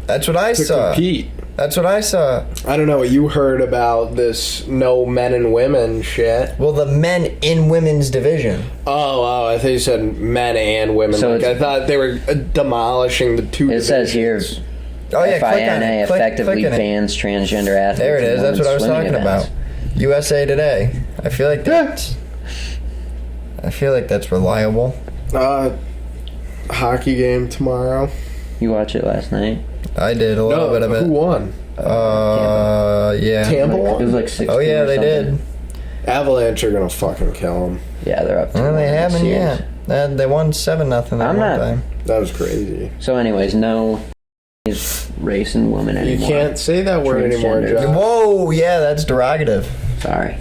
[SPEAKER 1] That's what I
[SPEAKER 2] to
[SPEAKER 1] saw.
[SPEAKER 2] compete.
[SPEAKER 1] That's what I saw.
[SPEAKER 2] I don't know what you heard about this no men and women shit.
[SPEAKER 1] Well, the men in women's division.
[SPEAKER 2] Oh, I thought you said men and women.
[SPEAKER 3] So
[SPEAKER 2] Like, I
[SPEAKER 3] it's-
[SPEAKER 2] thought they were demolishing the two
[SPEAKER 3] It says here,
[SPEAKER 2] divisions.
[SPEAKER 1] Oh yeah, click on
[SPEAKER 3] FINA
[SPEAKER 1] it.
[SPEAKER 3] effectively
[SPEAKER 1] click on it.
[SPEAKER 3] bans transgender athletes.
[SPEAKER 1] There it
[SPEAKER 3] in
[SPEAKER 1] is. That's what I was
[SPEAKER 3] women's
[SPEAKER 1] talking
[SPEAKER 3] swimming
[SPEAKER 1] about.
[SPEAKER 3] events.
[SPEAKER 1] USA Today. I feel like that's. I feel like that's reliable.
[SPEAKER 2] Hockey game tomorrow.
[SPEAKER 3] You watched it last night?
[SPEAKER 1] I did a little bit of
[SPEAKER 2] Who
[SPEAKER 1] it.
[SPEAKER 2] won?
[SPEAKER 1] Yeah.
[SPEAKER 2] Tampa
[SPEAKER 3] It
[SPEAKER 2] won?
[SPEAKER 3] was like 16
[SPEAKER 1] Oh yeah,
[SPEAKER 3] or
[SPEAKER 1] they
[SPEAKER 3] something.
[SPEAKER 1] did.
[SPEAKER 2] Avalanche are gonna fucking kill them.
[SPEAKER 3] Yeah, they're up to
[SPEAKER 1] Well, they
[SPEAKER 3] one in the
[SPEAKER 1] haven't
[SPEAKER 3] series.
[SPEAKER 1] yet. They won 7-0 that
[SPEAKER 3] I'm
[SPEAKER 1] one
[SPEAKER 3] not-
[SPEAKER 1] time.
[SPEAKER 2] That was crazy.
[SPEAKER 3] So anyways, no race and woman
[SPEAKER 2] You
[SPEAKER 3] anymore.
[SPEAKER 2] can't say that word anymore,
[SPEAKER 3] Transgenders.
[SPEAKER 2] John.
[SPEAKER 1] Whoa, yeah, that's derogative.
[SPEAKER 3] Sorry.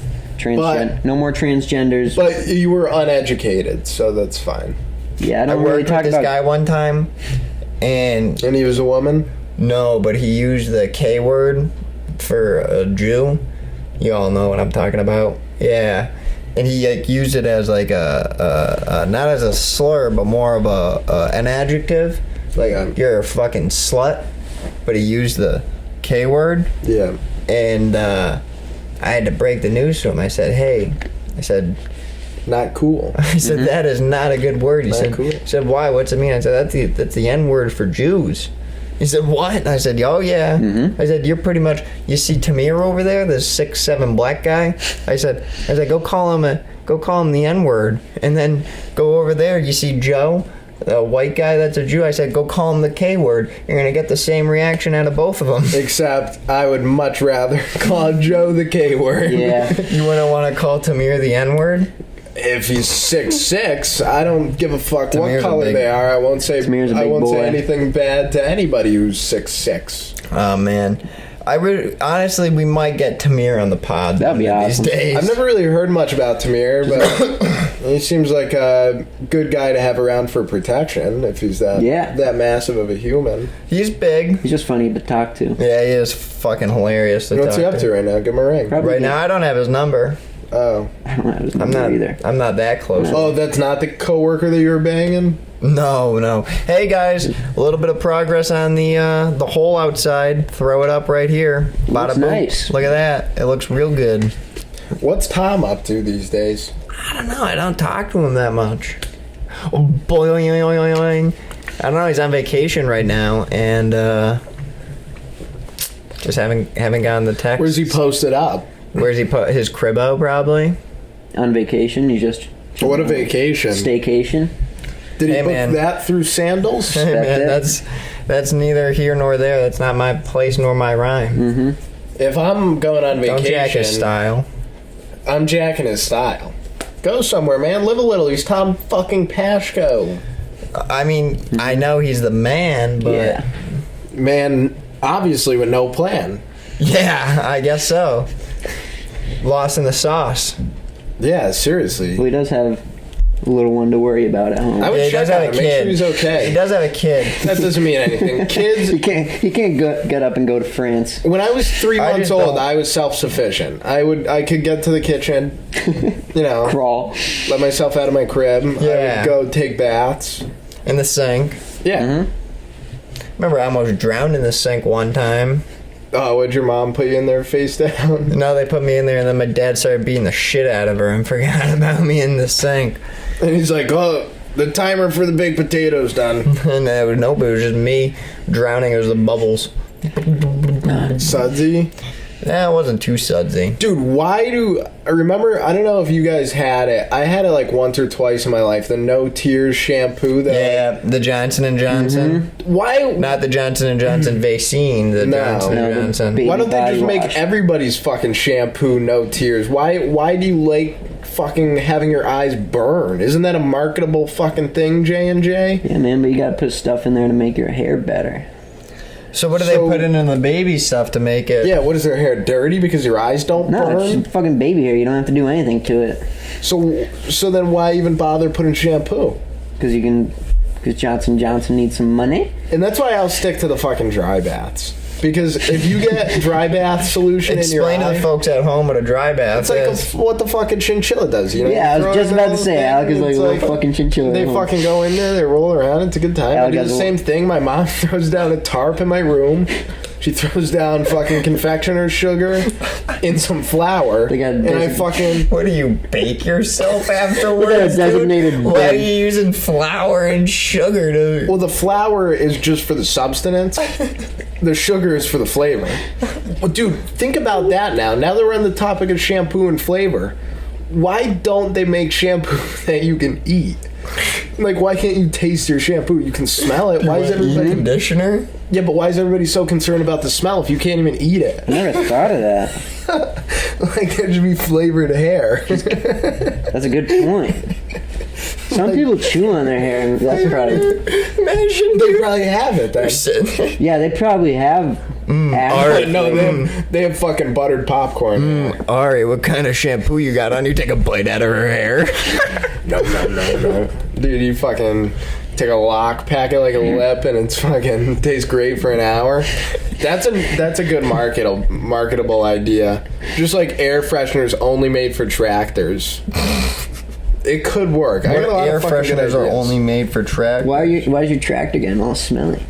[SPEAKER 2] But-
[SPEAKER 3] No more transgenders.
[SPEAKER 2] But you were uneducated, so that's fine.
[SPEAKER 3] Yeah, I
[SPEAKER 1] I
[SPEAKER 3] don't really
[SPEAKER 1] worked
[SPEAKER 3] talk
[SPEAKER 1] with this
[SPEAKER 3] about
[SPEAKER 1] guy one time, and
[SPEAKER 2] And he was a woman?
[SPEAKER 1] no, but he used the K word for a Jew. You all know what I'm talking about. Yeah. And he like used it as like a not as a slur, but more of an adjective. Like
[SPEAKER 2] Yeah.
[SPEAKER 1] you're a fucking slut. But he used the K word,
[SPEAKER 2] Yeah.
[SPEAKER 1] and I had to break the news to him. I said, "Hey," I said,
[SPEAKER 2] Not cool.
[SPEAKER 1] I said that is not a good word. He
[SPEAKER 2] Not
[SPEAKER 1] said,
[SPEAKER 2] cool.
[SPEAKER 1] he said, "Why? What's it mean?" I said, "That's the N word for Jews." He said, "What?" And I said, "Oh yeah." I said, "You're pretty much. You see Tamir over there, the 6'7" black guy." I said, "Go call him the N word, and then go over there. You see Joe, the white guy that's a Jew." I said, "Go call him the K word. You're gonna get the same reaction out of both of them."
[SPEAKER 2] Except I would much rather call Joe the K word.
[SPEAKER 3] Yeah.
[SPEAKER 1] You wouldn't want to call Tamir the N word.
[SPEAKER 2] If he's 6'6", I don't give a fuck
[SPEAKER 1] Tamir's
[SPEAKER 2] what
[SPEAKER 1] a
[SPEAKER 2] color
[SPEAKER 1] big-
[SPEAKER 2] they are. I won't say
[SPEAKER 3] Tamir's a
[SPEAKER 2] I
[SPEAKER 3] big
[SPEAKER 2] won't say
[SPEAKER 3] boy.
[SPEAKER 2] anything bad to anybody who's 6'6".
[SPEAKER 1] Oh man, honestly, we might get Tamir on the pod.
[SPEAKER 3] That'd be
[SPEAKER 1] one of these
[SPEAKER 3] awesome.
[SPEAKER 1] days.
[SPEAKER 2] I've never really heard much about Tamir, but he seems like a good guy to have around for protection if he's that massive of a human.
[SPEAKER 1] He's big.
[SPEAKER 3] He's just funny to talk to.
[SPEAKER 1] Yeah, he is fucking hilarious to
[SPEAKER 2] What's
[SPEAKER 1] talk
[SPEAKER 2] he up to right now? Give him a ring.
[SPEAKER 3] Probably
[SPEAKER 1] Right now, I don't have his number.
[SPEAKER 2] Oh.
[SPEAKER 3] I don't have his
[SPEAKER 1] I'm
[SPEAKER 3] number
[SPEAKER 1] not
[SPEAKER 3] either.
[SPEAKER 1] I'm not that close.
[SPEAKER 2] Oh, that's not the coworker that you were banging?
[SPEAKER 1] No. Hey guys, a little bit of progress on the hole outside. Throw it up right here. Bada
[SPEAKER 3] Looks
[SPEAKER 1] boom.
[SPEAKER 3] nice.
[SPEAKER 1] Look at that. It looks real good.
[SPEAKER 2] What's Tom up to these days?
[SPEAKER 1] I don't know. I don't talk to him that much. Oh, boing. I don't know. He's on vacation right now, and Just haven't gotten the text.
[SPEAKER 2] Where's he posted up?
[SPEAKER 1] Where's he put his cribbo? Probably.
[SPEAKER 3] On vacation, you just
[SPEAKER 2] What a vacation.
[SPEAKER 3] staycation.
[SPEAKER 2] Did he
[SPEAKER 1] Hey,
[SPEAKER 2] book
[SPEAKER 1] man.
[SPEAKER 2] that through sandals?
[SPEAKER 1] Hey man,
[SPEAKER 3] it.
[SPEAKER 1] that's neither here nor there. That's not my place nor my rhyme.
[SPEAKER 3] Mm-hmm.
[SPEAKER 2] If I'm going on
[SPEAKER 1] Don't jack his
[SPEAKER 2] vacation,
[SPEAKER 1] style.
[SPEAKER 2] I'm jacking his style. Go somewhere, man. Live a little. He's Tom fucking Pashko.
[SPEAKER 1] I mean, I know he's the man, but
[SPEAKER 3] Yeah.
[SPEAKER 2] Man, obviously with no plan.
[SPEAKER 1] yeah, I guess so. Lost in the sauce.
[SPEAKER 2] Yeah, seriously.
[SPEAKER 3] Well, he does have a little one to worry about at home.
[SPEAKER 2] I would
[SPEAKER 1] Yeah, he
[SPEAKER 2] check
[SPEAKER 1] does
[SPEAKER 2] on
[SPEAKER 1] have
[SPEAKER 2] him.
[SPEAKER 1] a
[SPEAKER 2] Make
[SPEAKER 1] kid.
[SPEAKER 2] sure he's okay.
[SPEAKER 1] He does have a kid.
[SPEAKER 2] That doesn't mean anything. Kids.
[SPEAKER 3] He can't get up and go to France.
[SPEAKER 2] When I was 3
[SPEAKER 1] I
[SPEAKER 2] months
[SPEAKER 1] just
[SPEAKER 2] old,
[SPEAKER 1] don't-
[SPEAKER 2] I was self-sufficient. I could get to the kitchen,
[SPEAKER 3] Crawl.
[SPEAKER 2] let myself out of my crib. I
[SPEAKER 1] Yeah.
[SPEAKER 2] would go take baths.
[SPEAKER 1] In the sink.
[SPEAKER 2] Yeah.
[SPEAKER 3] Mm-hmm.
[SPEAKER 1] Remember, I almost drowned in the sink one time.
[SPEAKER 2] Oh, would your mom put you in there face down?
[SPEAKER 1] No, they put me in there, and then my dad started beating the shit out of her and forgot about me in the sink.
[SPEAKER 2] And he's like, oh, the timer for the baked potatoes done.
[SPEAKER 1] And nope, it was just me drowning. It was the bubbles.
[SPEAKER 2] Sudsy.
[SPEAKER 1] Nah, it wasn't too sudsy.
[SPEAKER 2] Dude, why do... I remember, I don't know if you guys had it. I had it like once or twice in my life. The No Tears shampoo. That
[SPEAKER 1] Yeah, the Johnson & Johnson.
[SPEAKER 2] Why...
[SPEAKER 1] Not the Johnson & Johnson Vaccine, the
[SPEAKER 2] No.
[SPEAKER 1] Johnson
[SPEAKER 3] No,
[SPEAKER 1] &
[SPEAKER 3] the
[SPEAKER 1] Johnson.
[SPEAKER 3] big-
[SPEAKER 2] Why don't they
[SPEAKER 3] Body
[SPEAKER 2] just make
[SPEAKER 3] wash.
[SPEAKER 2] everybody's fucking shampoo No Tears? Why do you like fucking having your eyes burn? Isn't that a marketable fucking thing, J&J?
[SPEAKER 3] Yeah, man, but you gotta put stuff in there to make your hair better.
[SPEAKER 1] So what do they
[SPEAKER 2] So-
[SPEAKER 1] put in the baby stuff to make it?
[SPEAKER 2] Yeah, what is their hair dirty because your eyes don't
[SPEAKER 3] No, it's
[SPEAKER 2] burn?
[SPEAKER 3] just fucking baby hair. You don't have to do anything to it.
[SPEAKER 2] So then why even bother putting shampoo?
[SPEAKER 3] Because Johnson & Johnson needs some money.
[SPEAKER 2] And that's why I'll stick to the fucking dry baths. Because if you get dry bath solution in your
[SPEAKER 1] Explain to
[SPEAKER 2] eye,
[SPEAKER 1] the folks at home what a dry bath
[SPEAKER 2] it's like
[SPEAKER 1] is.
[SPEAKER 2] what the fucking chinchilla does, you know?
[SPEAKER 3] Yeah, I
[SPEAKER 2] You
[SPEAKER 3] was
[SPEAKER 2] throw
[SPEAKER 3] just
[SPEAKER 2] it in
[SPEAKER 3] about
[SPEAKER 2] a
[SPEAKER 3] to say,
[SPEAKER 2] little
[SPEAKER 3] Alec is
[SPEAKER 2] thing,
[SPEAKER 3] like
[SPEAKER 2] it's
[SPEAKER 3] a little fucking chinchilla.
[SPEAKER 2] They
[SPEAKER 3] at home.
[SPEAKER 2] fucking go in there, they roll around, it's a good time. I
[SPEAKER 3] Alec
[SPEAKER 2] do
[SPEAKER 3] has
[SPEAKER 2] the
[SPEAKER 3] a
[SPEAKER 2] same thing. My mom throws down a tarp in my room. She throws down fucking confectioner's sugar in some flour.
[SPEAKER 3] They got
[SPEAKER 2] and I
[SPEAKER 3] desi-
[SPEAKER 2] fucking...
[SPEAKER 1] What do you bake yourself afterwards?
[SPEAKER 3] They got a designated
[SPEAKER 1] dude? Why are
[SPEAKER 3] bin.
[SPEAKER 1] you using flour and sugar to?
[SPEAKER 2] Well, the flour is just for the substance. The sugar is for the flavor. Well, dude, think about that now. Now that we're on the topic of shampoo and flavor, why don't they make shampoo that you can eat? Like, why can't you taste your shampoo? You can smell it. Why is everybody...
[SPEAKER 1] Conditioner?
[SPEAKER 2] Yeah, but why is everybody so concerned about the smell if you can't even eat it?
[SPEAKER 3] I never thought of that.
[SPEAKER 2] Like, there should be flavored hair.
[SPEAKER 3] That's a good point. Some people chew on their hair, and that's probably...
[SPEAKER 1] Imagine
[SPEAKER 2] They probably have it then.
[SPEAKER 1] sitting.
[SPEAKER 3] Yeah, they probably have...
[SPEAKER 1] Art.
[SPEAKER 2] No, they have fucking buttered popcorn.
[SPEAKER 1] Ari, what kind of shampoo you got on? You take a bite out of her hair.
[SPEAKER 2] No. Dude, you fucking take a lock, pack it like a lip, and it's fucking tastes great for an hour. That's a good marketable idea. Just like air fresheners only made for tractors. It could work. I got a lot
[SPEAKER 1] Air
[SPEAKER 2] of fucking good
[SPEAKER 1] fresheners are
[SPEAKER 2] ideas.
[SPEAKER 1] only made for track.
[SPEAKER 3] Why is your tractor getting all smelly?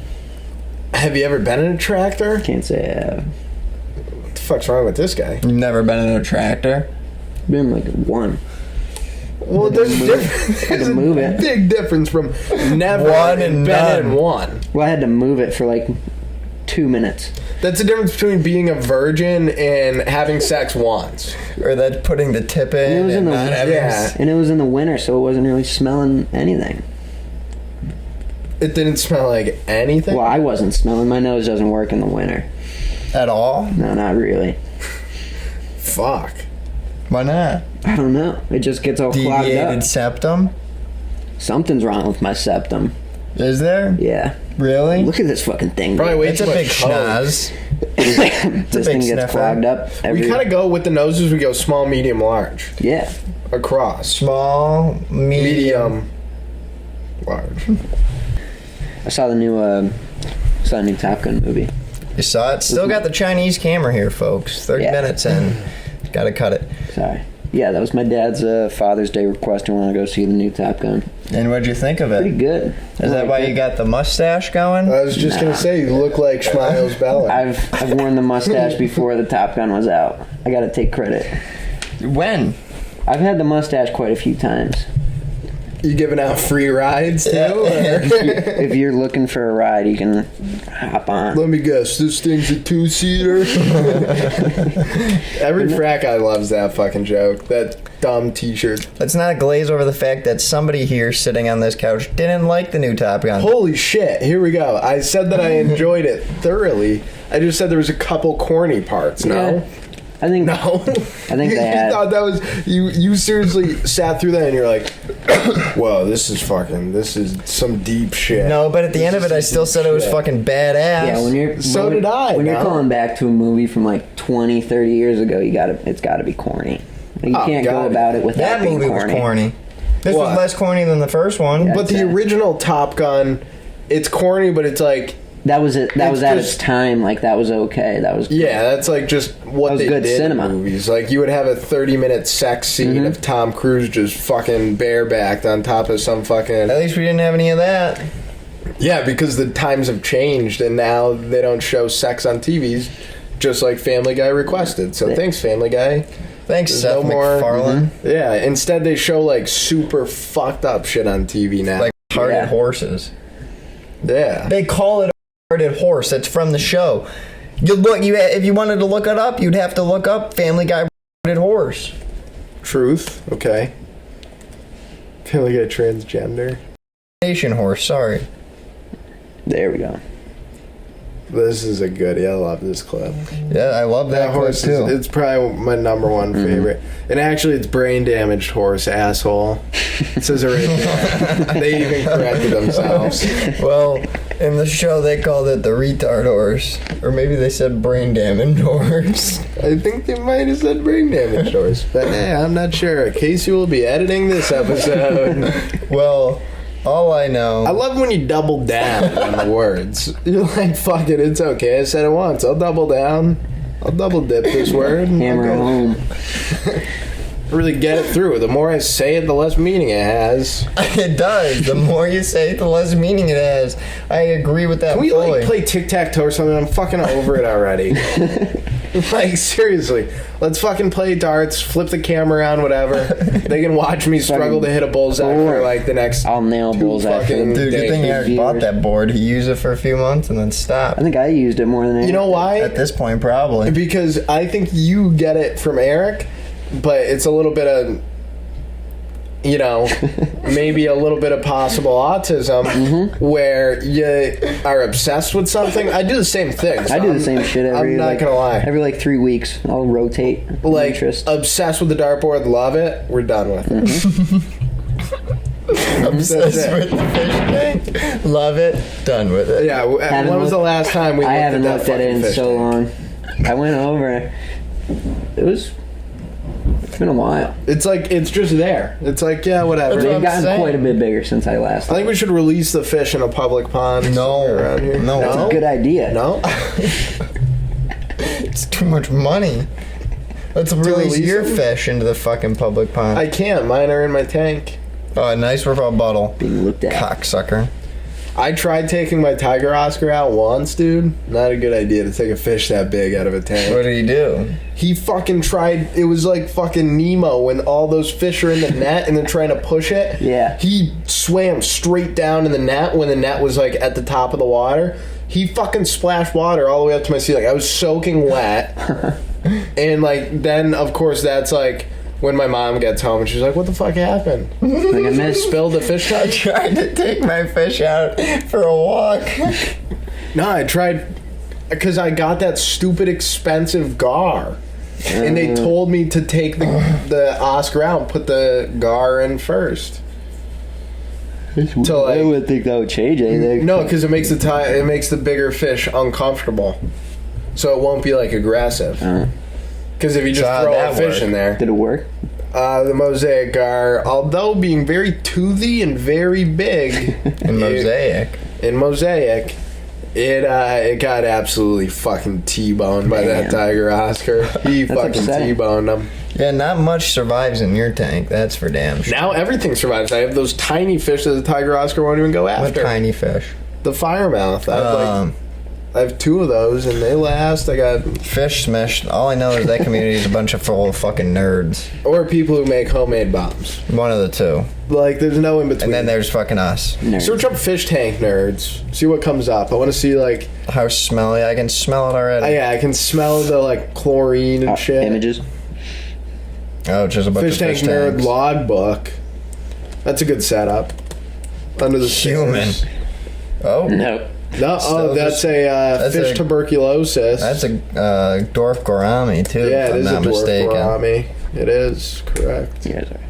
[SPEAKER 2] Have you ever been in a tractor?
[SPEAKER 3] Can't say I have.
[SPEAKER 2] What the fuck's wrong with this guy?
[SPEAKER 1] You've never been in a tractor?
[SPEAKER 3] Been like one.
[SPEAKER 2] Well, there's a
[SPEAKER 3] move it.
[SPEAKER 2] big difference from never
[SPEAKER 1] One and
[SPEAKER 2] been in
[SPEAKER 1] none.
[SPEAKER 2] one.
[SPEAKER 3] Well, I had to move it for like 2 minutes.
[SPEAKER 2] That's the difference between being a virgin and having sex once.
[SPEAKER 1] Or that putting the tip in
[SPEAKER 3] It was in
[SPEAKER 1] and
[SPEAKER 3] the-
[SPEAKER 1] not having...
[SPEAKER 2] Yeah.
[SPEAKER 3] And it was in the winter, so it wasn't really smelling anything.
[SPEAKER 2] It didn't smell like anything.
[SPEAKER 3] Well, I wasn't smelling. My nose doesn't work in the winter.
[SPEAKER 1] At all?
[SPEAKER 3] No, not really.
[SPEAKER 2] Fuck.
[SPEAKER 1] Why not?
[SPEAKER 3] I don't know. It just gets all clogged
[SPEAKER 1] Deviated
[SPEAKER 3] up.
[SPEAKER 1] septum?
[SPEAKER 3] Something's wrong with my septum.
[SPEAKER 1] Is there?
[SPEAKER 3] Yeah.
[SPEAKER 1] Really?
[SPEAKER 3] Look at this fucking thing.
[SPEAKER 2] Probably way
[SPEAKER 1] It's
[SPEAKER 2] too
[SPEAKER 1] a
[SPEAKER 2] much
[SPEAKER 1] big
[SPEAKER 2] coke.
[SPEAKER 1] schnoz.
[SPEAKER 3] this
[SPEAKER 1] big
[SPEAKER 3] thing gets
[SPEAKER 1] sniffer.
[SPEAKER 3] clogged up.
[SPEAKER 2] We kind of go with the noses. We go small, medium, large.
[SPEAKER 3] Yeah.
[SPEAKER 2] Across.
[SPEAKER 1] Small, medium.
[SPEAKER 2] Medium. Large.
[SPEAKER 3] I saw the new Top Gun movie.
[SPEAKER 1] You saw it? Still got the Chinese camera here, folks. 30
[SPEAKER 3] Yeah.
[SPEAKER 1] minutes in. Gotta cut it.
[SPEAKER 3] Sorry. Yeah, that was my dad's Father's Day request. I want to go see the new Top Gun.
[SPEAKER 1] And what'd you think of
[SPEAKER 3] Pretty
[SPEAKER 1] it?
[SPEAKER 3] good.
[SPEAKER 1] Is that why you got the mustache going?
[SPEAKER 2] I was just gonna say, you look like Schmiles Bella.
[SPEAKER 3] I've worn the mustache before the Top Gun was out. I got to take credit.
[SPEAKER 1] When?
[SPEAKER 3] I've had the mustache quite a few times.
[SPEAKER 2] You giving out free rides too? Or?
[SPEAKER 3] If you're looking for a ride, you can hop on.
[SPEAKER 2] Let me guess, this thing's a 2-seater? Every frat guy loves that fucking joke. That dumb t-shirt.
[SPEAKER 1] Let's not glaze over the fact that somebody here sitting on this couch didn't like the new Top Gun.
[SPEAKER 2] Holy shit, here we go. I said that I enjoyed it thoroughly. I just said there was a couple corny parts, no?
[SPEAKER 3] Yeah. I think
[SPEAKER 2] No.
[SPEAKER 3] I think
[SPEAKER 2] You
[SPEAKER 3] they had.
[SPEAKER 2] thought that was... You seriously sat through that and you're like, whoa, this is some deep shit.
[SPEAKER 1] No, but at the end of it, I still said it was fucking badass.
[SPEAKER 3] Yeah, when you're when you're calling back to a movie from like 20, 30 years ago, it's got to be corny. You can't go about it without
[SPEAKER 1] that
[SPEAKER 3] being
[SPEAKER 1] movie
[SPEAKER 3] corny.
[SPEAKER 1] was corny. This
[SPEAKER 2] What?
[SPEAKER 1] was less corny than the first one.
[SPEAKER 3] Yeah.
[SPEAKER 2] But the original Top Gun, it's corny, but it's like...
[SPEAKER 3] That was it. That
[SPEAKER 2] It's
[SPEAKER 3] was at
[SPEAKER 2] just-
[SPEAKER 3] its time. Like that was okay. That was
[SPEAKER 2] Yeah, that's like just what
[SPEAKER 3] That was
[SPEAKER 2] they
[SPEAKER 3] good
[SPEAKER 2] did
[SPEAKER 3] cinema.
[SPEAKER 2] in movies. Like you would have a 30-minute sex scene of Tom Cruise just fucking barebacked on top of some fucking...
[SPEAKER 1] At least we didn't have any of that.
[SPEAKER 2] Yeah, because the times have changed and now they don't show sex on TVs, just like Family Guy requested. So thanks, Family Guy.
[SPEAKER 1] Thanks,
[SPEAKER 2] There's
[SPEAKER 1] Seth
[SPEAKER 2] no more-
[SPEAKER 1] MacFarlane.
[SPEAKER 2] Yeah, instead they show like super fucked up shit on TV now.
[SPEAKER 1] Like hearted
[SPEAKER 3] Yeah.
[SPEAKER 1] horses.
[SPEAKER 2] yeah.
[SPEAKER 1] They call it a hearted horse. That's from the show. If you wanted to look it up, you'd have to look up Family Guy hearted horse.
[SPEAKER 2] Truth. Okay. Family Guy transgender.
[SPEAKER 1] Nation horse. Sorry.
[SPEAKER 3] There we go.
[SPEAKER 2] This is a goodie. I love this clip.
[SPEAKER 1] Yeah, I love that clip
[SPEAKER 2] horse
[SPEAKER 1] too.
[SPEAKER 2] it's probably my number one favorite. And actually, it's brain damaged horse, asshole. It says it right there. They even corrected themselves.
[SPEAKER 1] Well, in the show they called it the retard horse, or maybe they said brain damaged horse.
[SPEAKER 2] I think they might have said brain damaged horse, but I'm not sure. Casey will be editing this episode.
[SPEAKER 1] Well, all I know.
[SPEAKER 2] I love when you double down on the words. You're like, fuck it, it's okay. I said it once. I'll double down. I'll double dip this word.
[SPEAKER 3] Hammer it home.
[SPEAKER 2] Really get it through. The more I say it, the less meaning it has.
[SPEAKER 1] It does. The more you say it, the less meaning it has. I agree with that
[SPEAKER 2] Can we
[SPEAKER 1] fully.
[SPEAKER 2] like play tic-tac-toe or something? I'm fucking over it already. Like, seriously. Let's fucking play darts, flip the camera around, whatever. They can watch me struggle to hit a bullseye for like the next
[SPEAKER 3] I'll nail
[SPEAKER 2] two
[SPEAKER 3] bullseye for
[SPEAKER 2] fucking
[SPEAKER 3] them.
[SPEAKER 1] Dude, good
[SPEAKER 2] days.
[SPEAKER 1] thing Eric bought that board. He used it for a few months and then stopped.
[SPEAKER 3] I think I used it more than anything.
[SPEAKER 2] You know why?
[SPEAKER 1] At this point, probably.
[SPEAKER 2] Because I think you get it from Eric, but it's a little bit of, you know, maybe a little bit of possible autism where you are obsessed with something. I do the same thing. so
[SPEAKER 3] I do the same shit every.
[SPEAKER 2] I'm not
[SPEAKER 3] like,
[SPEAKER 2] gonna lie.
[SPEAKER 3] Every like 3 weeks, I'll rotate
[SPEAKER 2] Like,
[SPEAKER 3] interest.
[SPEAKER 2] obsessed with the dartboard, love it, we're done with it.
[SPEAKER 1] Obsessed
[SPEAKER 2] That's it.
[SPEAKER 1] with the fish tank. Love it. Done with it.
[SPEAKER 2] Yeah,
[SPEAKER 3] Haven't
[SPEAKER 2] when was the
[SPEAKER 3] looked-
[SPEAKER 2] last time we
[SPEAKER 3] I
[SPEAKER 2] looked
[SPEAKER 3] haven't
[SPEAKER 2] at
[SPEAKER 3] looked
[SPEAKER 2] that
[SPEAKER 3] at it
[SPEAKER 2] fucking
[SPEAKER 3] in
[SPEAKER 2] fish
[SPEAKER 3] so
[SPEAKER 2] tank?
[SPEAKER 3] long. I went over. It's been a while.
[SPEAKER 2] It's like, it's just there. It's like, yeah, whatever.
[SPEAKER 1] That's what
[SPEAKER 3] They've
[SPEAKER 1] I'm
[SPEAKER 3] gotten
[SPEAKER 1] saying.
[SPEAKER 3] quite a bit bigger since I last.
[SPEAKER 2] I think we should release the fish in a public pond somewhere around here.
[SPEAKER 1] No.
[SPEAKER 3] That's a good idea.
[SPEAKER 2] No?
[SPEAKER 1] It's too much money. Let's release
[SPEAKER 2] release
[SPEAKER 1] your
[SPEAKER 2] them?
[SPEAKER 1] fish into the fucking public pond.
[SPEAKER 2] I can't. Mine are in my tank.
[SPEAKER 1] Oh, nice rebuttal.
[SPEAKER 3] Being looked at.
[SPEAKER 1] Cocksucker.
[SPEAKER 2] I tried taking my Tiger Oscar out once, dude. Not a good idea to take a fish that big out of a tank.
[SPEAKER 1] What did he do?
[SPEAKER 2] He fucking tried. It was like fucking Nemo when all those fish are in the net and they're trying to push it.
[SPEAKER 3] Yeah.
[SPEAKER 2] He swam straight down in the net when the net was like at the top of the water. He fucking splashed water all the way up to my ceiling. I was soaking wet. And like then of course that's like when my mom gets home and she's like, "What the fuck happened?
[SPEAKER 3] Like I missed.
[SPEAKER 2] Spilled the fish
[SPEAKER 1] I
[SPEAKER 2] tank?"
[SPEAKER 1] tried to take my fish out for a walk.
[SPEAKER 2] No, I tried because I got that stupid expensive gar. And they told me to take the Oscar out and put the gar in first. To
[SPEAKER 3] I
[SPEAKER 2] like,
[SPEAKER 3] wouldn't think that would change anything.
[SPEAKER 2] no, because it makes the bigger fish uncomfortable, so it won't be like aggressive. Because if you just
[SPEAKER 1] So how'd
[SPEAKER 2] throw a
[SPEAKER 1] that
[SPEAKER 2] fish
[SPEAKER 1] work?
[SPEAKER 2] in there,
[SPEAKER 3] Did it work?
[SPEAKER 2] the mosaic gar, although being very toothy and very big
[SPEAKER 1] In mosaic.
[SPEAKER 2] it got absolutely fucking T-boned by that
[SPEAKER 3] Damn.
[SPEAKER 2] Tiger Oscar. He fucking
[SPEAKER 3] upsetting.
[SPEAKER 2] T-boned him.
[SPEAKER 1] Yeah, not much survives in your tank. That's for damn sure.
[SPEAKER 2] Now everything survives. I have those tiny fish that the Tiger Oscar won't even go
[SPEAKER 1] What
[SPEAKER 2] after.
[SPEAKER 1] tiny fish?
[SPEAKER 2] The firemouth. I have like I have 2 of those, and they last. I got
[SPEAKER 1] Fish Smash. All I know is that community is a bunch of full of fucking nerds.
[SPEAKER 2] or people who make homemade bombs.
[SPEAKER 1] One of the two.
[SPEAKER 2] Like, there's no in between.
[SPEAKER 1] And then there's fucking us.
[SPEAKER 3] Nerd.
[SPEAKER 2] Search up fish tank nerds. See what comes up. I want to see, like,
[SPEAKER 1] How smelly. I can smell it already.
[SPEAKER 2] yeah, I can smell the, like, chlorine and shit.
[SPEAKER 3] Images.
[SPEAKER 1] Oh, just a bunch
[SPEAKER 2] Fish
[SPEAKER 1] of
[SPEAKER 2] tank
[SPEAKER 1] fish
[SPEAKER 2] nerd
[SPEAKER 1] tanks.
[SPEAKER 2] logbook. That's a good setup. Under the
[SPEAKER 1] Human.
[SPEAKER 2] stairs.
[SPEAKER 1] Oh.
[SPEAKER 3] No.
[SPEAKER 2] No,
[SPEAKER 1] Still
[SPEAKER 2] that's
[SPEAKER 1] just-
[SPEAKER 2] a
[SPEAKER 1] that's
[SPEAKER 2] fish
[SPEAKER 1] a-
[SPEAKER 2] tuberculosis.
[SPEAKER 1] That's a dwarf gourami, too,
[SPEAKER 2] yeah,
[SPEAKER 1] if
[SPEAKER 2] it
[SPEAKER 1] I'm
[SPEAKER 2] is a
[SPEAKER 1] not
[SPEAKER 2] dwarf
[SPEAKER 1] mistaken.
[SPEAKER 2] gourami. It is, correct.
[SPEAKER 3] You guys are.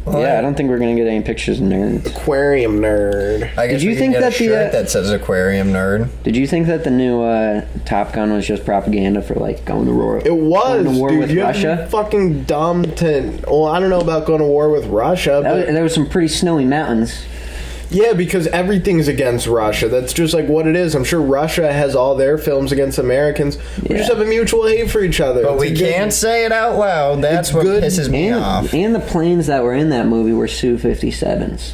[SPEAKER 1] Well,
[SPEAKER 3] Yeah, I don't think we're gonna get any pictures of nerds.
[SPEAKER 2] Aquarium nerd.
[SPEAKER 1] I guess
[SPEAKER 3] Did you
[SPEAKER 1] we can
[SPEAKER 3] think
[SPEAKER 1] get
[SPEAKER 3] that
[SPEAKER 1] a
[SPEAKER 3] the,
[SPEAKER 1] shirt that says aquarium nerd?
[SPEAKER 3] Did you think that the new Top Gun was just propaganda for like going to war?
[SPEAKER 2] It was,
[SPEAKER 3] going to war
[SPEAKER 2] dude.
[SPEAKER 3] with
[SPEAKER 2] You have to be
[SPEAKER 3] Russia.
[SPEAKER 2] fucking dumb to. Well, I don't know about going to war with Russia, but
[SPEAKER 3] There was some pretty snowy mountains.
[SPEAKER 2] yeah, because everything's against Russia. That's just like what it is. I'm sure Russia has all their films against Americans. We
[SPEAKER 3] Yeah.
[SPEAKER 2] just have a mutual hate for each other.
[SPEAKER 1] But
[SPEAKER 2] It's
[SPEAKER 1] we
[SPEAKER 2] a good-
[SPEAKER 1] can't say it out loud. That's
[SPEAKER 2] It's
[SPEAKER 1] what
[SPEAKER 2] good
[SPEAKER 1] pisses me off.
[SPEAKER 3] And the planes that were in that movie were Su-57s.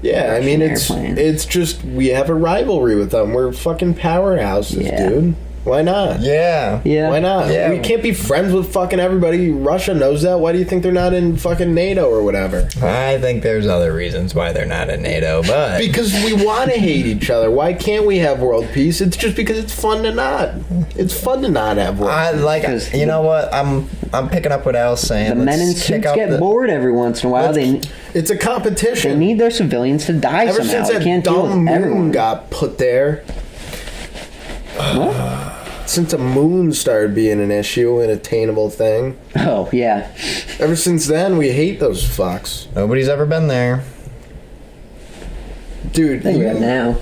[SPEAKER 2] Yeah, I mean
[SPEAKER 3] Russian airplane.
[SPEAKER 2] it's just we have a rivalry with them. We're fucking powerhouses,
[SPEAKER 3] Yeah.
[SPEAKER 2] dude. Why not?
[SPEAKER 1] Yeah.
[SPEAKER 3] Yeah.
[SPEAKER 2] Why not?
[SPEAKER 1] Yeah.
[SPEAKER 2] We can't be friends with fucking everybody. Russia knows that. Why do you think they're not in fucking NATO or whatever?
[SPEAKER 1] I think there's other reasons why they're not in NATO, but
[SPEAKER 2] Because we want to hate each other. Why can't we have world peace? It's just because it's fun to not. It's fun to not have world
[SPEAKER 1] I like.
[SPEAKER 3] Because
[SPEAKER 1] You know what? I'm picking up what Al's saying.
[SPEAKER 3] The men in
[SPEAKER 1] Let's kick
[SPEAKER 3] suits
[SPEAKER 1] out
[SPEAKER 3] get
[SPEAKER 1] the-
[SPEAKER 3] bored every once in a while. They
[SPEAKER 2] It's a competition.
[SPEAKER 3] need their civilians to die
[SPEAKER 2] Ever
[SPEAKER 3] somehow.
[SPEAKER 2] since
[SPEAKER 3] They
[SPEAKER 2] that
[SPEAKER 3] can't deal
[SPEAKER 2] dumb
[SPEAKER 3] with
[SPEAKER 2] moon
[SPEAKER 3] everyone.
[SPEAKER 2] got put there,
[SPEAKER 3] What?
[SPEAKER 2] since the moon started being an issue, an attainable thing,
[SPEAKER 3] Oh yeah.
[SPEAKER 2] ever since then we hate those fucks.
[SPEAKER 1] Nobody's ever been there.
[SPEAKER 2] Dude,
[SPEAKER 3] Yeah, now.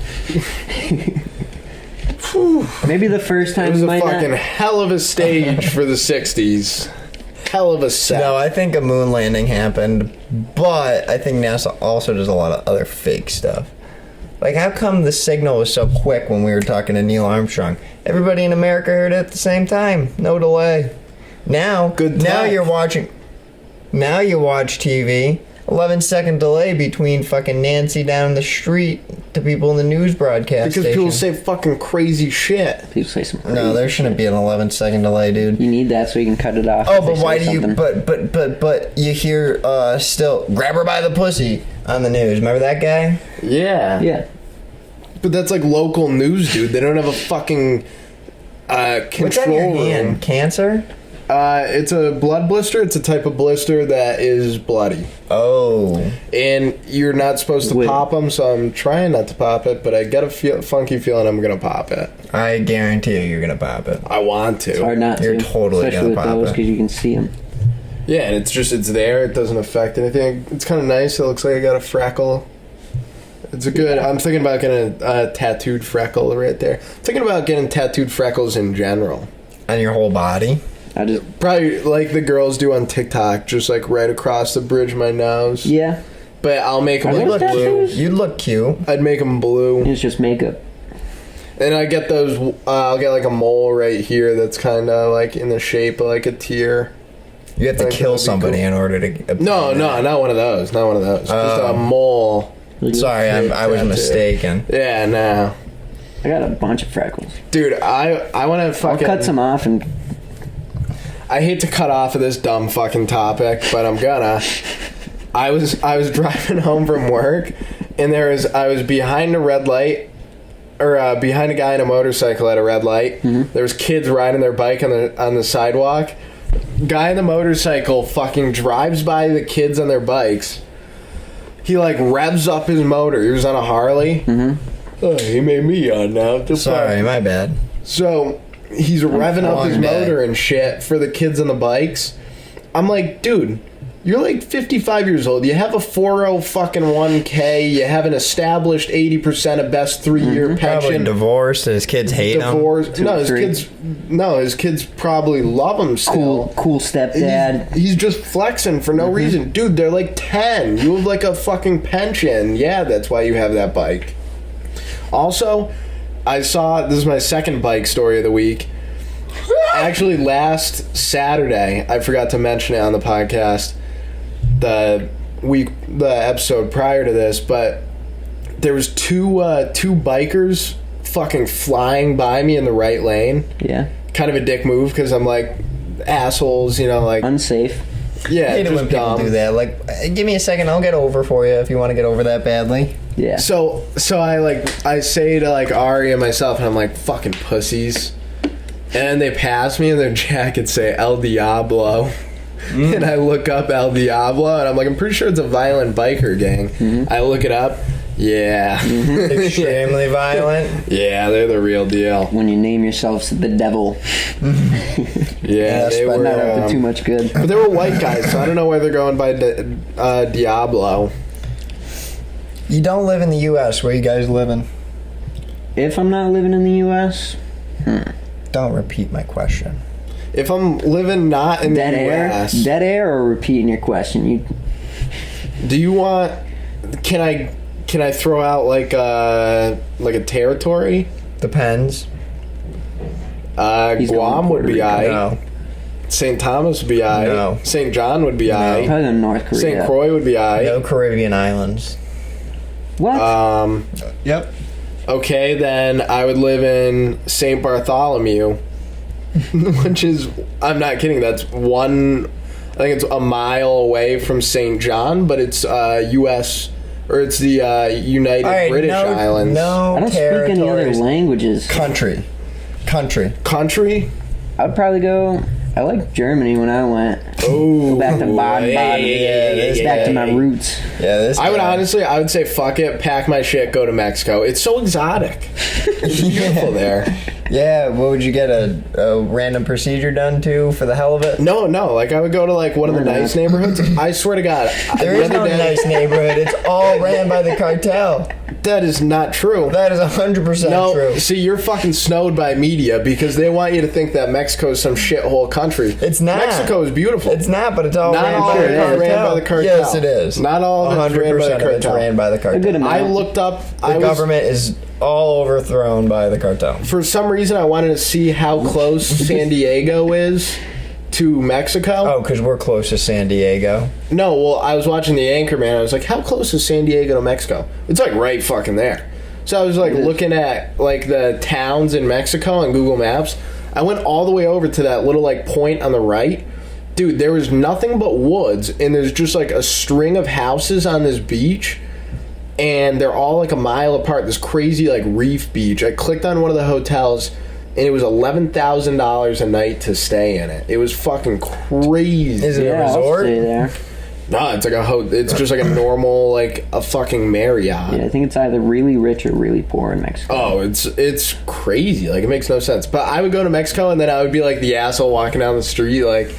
[SPEAKER 3] Maybe the first
[SPEAKER 2] it
[SPEAKER 3] time
[SPEAKER 2] was
[SPEAKER 3] you
[SPEAKER 2] a
[SPEAKER 3] might
[SPEAKER 2] fucking
[SPEAKER 3] not.
[SPEAKER 2] hell of a stage for the 60s. Hell of a set.
[SPEAKER 1] No, I think a moon landing happened, but I think NASA also does a lot of other fake stuff. Like, how come the signal was so quick when we were talking to Neil Armstrong? Everybody in America heard it at the same time. No delay. Now,
[SPEAKER 2] Good
[SPEAKER 1] now
[SPEAKER 2] tech.
[SPEAKER 1] you're watching. Now you watch TV. 11-second delay between fucking Nancy down the street to people in the news broadcast
[SPEAKER 2] because
[SPEAKER 1] station.
[SPEAKER 2] people say fucking crazy shit.
[SPEAKER 3] People say some.
[SPEAKER 1] No, there shouldn't be an 11-second delay, dude.
[SPEAKER 3] You need that so you can cut it off.
[SPEAKER 1] Oh,
[SPEAKER 3] if they
[SPEAKER 1] but why
[SPEAKER 3] say
[SPEAKER 1] do you?
[SPEAKER 3] something.
[SPEAKER 1] But you hear still grab her by the pussy on the news. Remember that guy?
[SPEAKER 2] Yeah.
[SPEAKER 3] Yeah.
[SPEAKER 2] But that's like local news, dude. They don't have a fucking
[SPEAKER 1] What's on
[SPEAKER 2] control
[SPEAKER 1] your
[SPEAKER 2] room.
[SPEAKER 1] hand? Cancer?
[SPEAKER 2] It's a blood blister. It's a type of blister that is bloody.
[SPEAKER 1] Oh,
[SPEAKER 2] And you're not supposed to
[SPEAKER 3] Wait.
[SPEAKER 2] pop them, so I'm trying not to pop it, but I get a funky feeling I'm going to pop it.
[SPEAKER 1] I guarantee you, you're gonna pop it.
[SPEAKER 2] I want to.
[SPEAKER 3] It's hard not
[SPEAKER 1] You're
[SPEAKER 3] to.
[SPEAKER 1] totally
[SPEAKER 3] Especially
[SPEAKER 1] gonna
[SPEAKER 3] with
[SPEAKER 1] pop
[SPEAKER 3] those
[SPEAKER 1] it.
[SPEAKER 3] because you can see them.
[SPEAKER 2] Yeah, and it's there. It doesn't affect anything. It's kind of nice. It looks like I got a freckle. It's a good. I'm thinking about getting a tattooed freckle right there. Thinking about getting tattooed freckles in general.
[SPEAKER 1] On your whole body.
[SPEAKER 3] I just
[SPEAKER 2] Probably like the girls do on TikTok, just like right across the bridge of my nose.
[SPEAKER 3] yeah.
[SPEAKER 2] But I'll make them
[SPEAKER 3] Are
[SPEAKER 2] like
[SPEAKER 3] those
[SPEAKER 2] blue.
[SPEAKER 3] tattoos?
[SPEAKER 1] You'd look cute.
[SPEAKER 2] I'd make them blue.
[SPEAKER 3] It's just makeup.
[SPEAKER 2] And I get those. I'll get like a mole right here that's kind of like in the shape of like a tear.
[SPEAKER 1] You have to
[SPEAKER 2] Like,
[SPEAKER 1] kill
[SPEAKER 2] that'd be
[SPEAKER 1] somebody
[SPEAKER 2] cool.
[SPEAKER 1] in order to.
[SPEAKER 2] No, not one of those. Not one of those. Just a mole.
[SPEAKER 1] Sorry, I was
[SPEAKER 2] Tattoo.
[SPEAKER 1] mistaken.
[SPEAKER 2] Yeah, no.
[SPEAKER 3] I got a bunch of freckles.
[SPEAKER 2] Dude, I want to
[SPEAKER 3] I'll
[SPEAKER 2] fucking.
[SPEAKER 3] cut some off and
[SPEAKER 2] I hate to cut off of this dumb fucking topic, but I'm gonna. I was driving home from work, and I was behind a red light, or behind a guy on a motorcycle at a red light.
[SPEAKER 3] Mm-hmm.
[SPEAKER 2] There was kids riding their bike on the sidewalk. Guy on the motorcycle fucking drives by the kids on their bikes. He like revs up his motor. He was on a Harley. Mm-hmm. Oh, he made me yawn now. What the
[SPEAKER 1] Sorry,
[SPEAKER 2] fuck?
[SPEAKER 1] my bad.
[SPEAKER 2] So he's revving up his
[SPEAKER 1] long day.
[SPEAKER 2] motor and shit for the kids on the bikes. I'm like, dude, you're like 55 years old. You have a 401k. You have an established 80% of best 3-year
[SPEAKER 1] Probably
[SPEAKER 2] pension.
[SPEAKER 1] divorced. His kids hate him.
[SPEAKER 2] Divorce. No, his
[SPEAKER 3] three.
[SPEAKER 2] kids. No, his kids probably love him still.
[SPEAKER 3] cool stepdad.
[SPEAKER 2] He's just flexing for no reason. Dude, they're like 10. You have like a fucking pension. Yeah, that's why you have that bike. Also, I saw, this is my second bike story of the week. Actually, last Saturday, I forgot to mention it on the podcast, the episode prior to this, but there was two bikers fucking flying by me in the right lane.
[SPEAKER 3] Yeah.
[SPEAKER 2] Kind of a dick move because I'm like, assholes, you know, like...
[SPEAKER 3] Unsafe.
[SPEAKER 2] Yeah,
[SPEAKER 1] I hate it when
[SPEAKER 2] just
[SPEAKER 1] people
[SPEAKER 2] dumb.
[SPEAKER 1] do that. Like, give me a second, I'll get over for you if you want to get over that badly.
[SPEAKER 3] Yeah.
[SPEAKER 2] So I say to like Ari and myself, and I'm like, fucking pussies. And they pass me and their jackets say El Diablo. And I look up El Diablo and I'm like, I'm pretty sure it's a violent biker gang. I look it up. Yeah.
[SPEAKER 1] Extremely violent.
[SPEAKER 2] Yeah, they're the real deal.
[SPEAKER 3] When you name yourselves the devil,
[SPEAKER 2] Yeah, they
[SPEAKER 1] but
[SPEAKER 2] were.
[SPEAKER 3] not up to too much good.
[SPEAKER 2] But they were white guys, so I don't know why they're going by Diablo.
[SPEAKER 1] You don't live in the U.S. Where you guys living?
[SPEAKER 3] If I'm not living in the U.S.,
[SPEAKER 1] Don't repeat my question.
[SPEAKER 2] If I'm living not in
[SPEAKER 3] dead
[SPEAKER 2] the
[SPEAKER 3] air,
[SPEAKER 2] US,
[SPEAKER 3] dead air, or repeating your question. You
[SPEAKER 2] do you want? Can I throw out like a territory?
[SPEAKER 1] Depends.
[SPEAKER 3] He's going
[SPEAKER 2] Guam
[SPEAKER 3] to
[SPEAKER 2] would be
[SPEAKER 3] Puerto Rico.
[SPEAKER 2] I.
[SPEAKER 1] No.
[SPEAKER 2] St. Thomas would be I.
[SPEAKER 1] No.
[SPEAKER 2] St. John would be I.
[SPEAKER 3] probably in North Korea.
[SPEAKER 2] St. Croix would be I.
[SPEAKER 1] No Caribbean islands.
[SPEAKER 3] What?
[SPEAKER 1] Yep.
[SPEAKER 2] Okay, then I would live in St. Bartholomew, which is, I'm not kidding, that's I think it's a mile away from St. John, but it's U.S., or it's the United British Islands.
[SPEAKER 1] No
[SPEAKER 3] I don't speak any other
[SPEAKER 1] territories.
[SPEAKER 3] languages.
[SPEAKER 1] Country.
[SPEAKER 2] Country?
[SPEAKER 3] I'd probably go. I liked Germany when I went.
[SPEAKER 2] Oh,
[SPEAKER 3] Back to Baden-Baden. Back to my roots.
[SPEAKER 1] Yeah, this
[SPEAKER 2] I would
[SPEAKER 1] guy.
[SPEAKER 2] honestly, I would say fuck it, pack my shit, go to Mexico. It's so exotic. It's beautiful there.
[SPEAKER 1] Yeah, what would you get, a random procedure done to for the hell of it?
[SPEAKER 2] No, like I would go to like one of the nice neighborhoods. I swear to God,
[SPEAKER 1] There is no nice neighborhood. It's all ran by the cartel.
[SPEAKER 2] That is not true.
[SPEAKER 1] That is 100%
[SPEAKER 2] No,
[SPEAKER 1] true.
[SPEAKER 2] see, you're fucking snowed by media because they want you to think that Mexico is some shithole country.
[SPEAKER 1] It's not.
[SPEAKER 2] Mexico is beautiful.
[SPEAKER 1] It's not, but it's all
[SPEAKER 2] Not
[SPEAKER 1] ran
[SPEAKER 2] all
[SPEAKER 1] by
[SPEAKER 2] of
[SPEAKER 1] the
[SPEAKER 2] it is
[SPEAKER 1] cartel.
[SPEAKER 2] ran by the cartel.
[SPEAKER 1] Yes, it is.
[SPEAKER 2] Not all of it's ran by the
[SPEAKER 1] 100% of it's
[SPEAKER 2] cartel.
[SPEAKER 1] ran by the
[SPEAKER 3] A good
[SPEAKER 1] cartel.
[SPEAKER 3] amount.
[SPEAKER 2] I looked up.
[SPEAKER 1] The government is all overthrown by the cartel.
[SPEAKER 2] For some reason, I wanted to see how close San Diego is to Mexico.
[SPEAKER 1] Oh, because we're close to San Diego.
[SPEAKER 2] No, well, I was watching the Anchorman. I was like, how close is San Diego to Mexico? It's like right fucking there. So I was like looking at like the towns in Mexico on Google Maps. I went all the way over to that little like point on the right. Dude, there was nothing but woods, and there's just like a string of houses on this beach, and they're all like a mile apart. This crazy like reef beach. I clicked on one of the hotels, and it was $11,000 a night to stay in it. It was fucking crazy.
[SPEAKER 1] Is it
[SPEAKER 3] Yeah,
[SPEAKER 1] a
[SPEAKER 3] I'll
[SPEAKER 1] resort?
[SPEAKER 3] stay there.
[SPEAKER 2] No, it's like it's just like a normal like a fucking Marriott.
[SPEAKER 3] Yeah, I think it's either really rich or really poor in Mexico.
[SPEAKER 2] Oh, it's crazy. Like, it makes no sense. But I would go to Mexico, and then I would be like the asshole walking down the street, like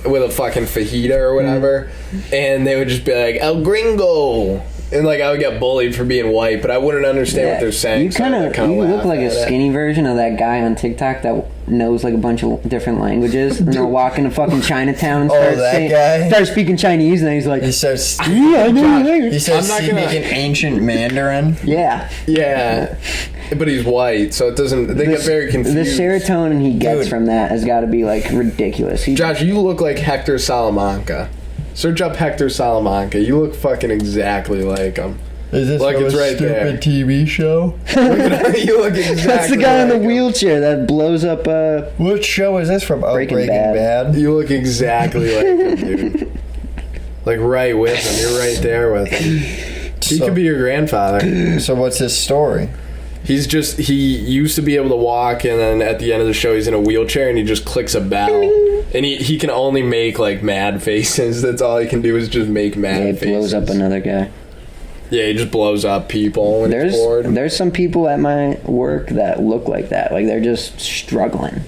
[SPEAKER 2] with a fucking fajita or whatever, and they would just be like El Gringo, and like I would get bullied for being white, but I wouldn't understand what they're saying.
[SPEAKER 3] You
[SPEAKER 2] so I
[SPEAKER 3] kind
[SPEAKER 2] would
[SPEAKER 3] of
[SPEAKER 2] kinda
[SPEAKER 3] you look
[SPEAKER 2] laugh
[SPEAKER 3] like a
[SPEAKER 2] at it.
[SPEAKER 3] skinny version of that guy on TikTok that knows like a bunch of different languages, and they'll walk into fucking Chinatown and
[SPEAKER 1] that guy?
[SPEAKER 3] start speaking Chinese, and then he's like,
[SPEAKER 1] He starts,
[SPEAKER 3] "Yeah, I know your language."
[SPEAKER 1] he starts
[SPEAKER 2] I'm not gonna-
[SPEAKER 1] speaking ancient Mandarin.
[SPEAKER 3] Yeah,
[SPEAKER 2] Yeah, but he's white, so it doesn't. They get very confused.
[SPEAKER 3] the serotonin he gets
[SPEAKER 1] Dude.
[SPEAKER 3] from that has got to be like ridiculous.
[SPEAKER 2] Josh, you look like Hector Salamanca. Search up Hector Salamanca. You look fucking exactly like him.
[SPEAKER 1] Is this
[SPEAKER 2] Like
[SPEAKER 1] from
[SPEAKER 2] it's
[SPEAKER 1] a
[SPEAKER 2] right
[SPEAKER 1] stupid
[SPEAKER 2] there.
[SPEAKER 1] TV show?
[SPEAKER 2] You look exactly.
[SPEAKER 3] That's the guy in the
[SPEAKER 2] like him.
[SPEAKER 3] wheelchair that blows up.
[SPEAKER 1] What show is this from? Oh,
[SPEAKER 3] Breaking
[SPEAKER 1] Breaking
[SPEAKER 3] Bad.
[SPEAKER 1] Bad.
[SPEAKER 2] You look exactly like him, dude. Like right with him. You're right there with him. He
[SPEAKER 1] So-
[SPEAKER 2] could be your grandfather.
[SPEAKER 1] So what's his story?
[SPEAKER 2] He used to be able to walk, and then at the end of the show, he's in a wheelchair, and he just clicks a bell. And he can only make like mad faces. That's all he can do is just make mad
[SPEAKER 3] Yeah, he
[SPEAKER 2] faces.
[SPEAKER 3] blows up another guy.
[SPEAKER 2] Yeah, he just blows up people when he's bored.
[SPEAKER 3] There's some people at my work that look like that. Like they're just struggling.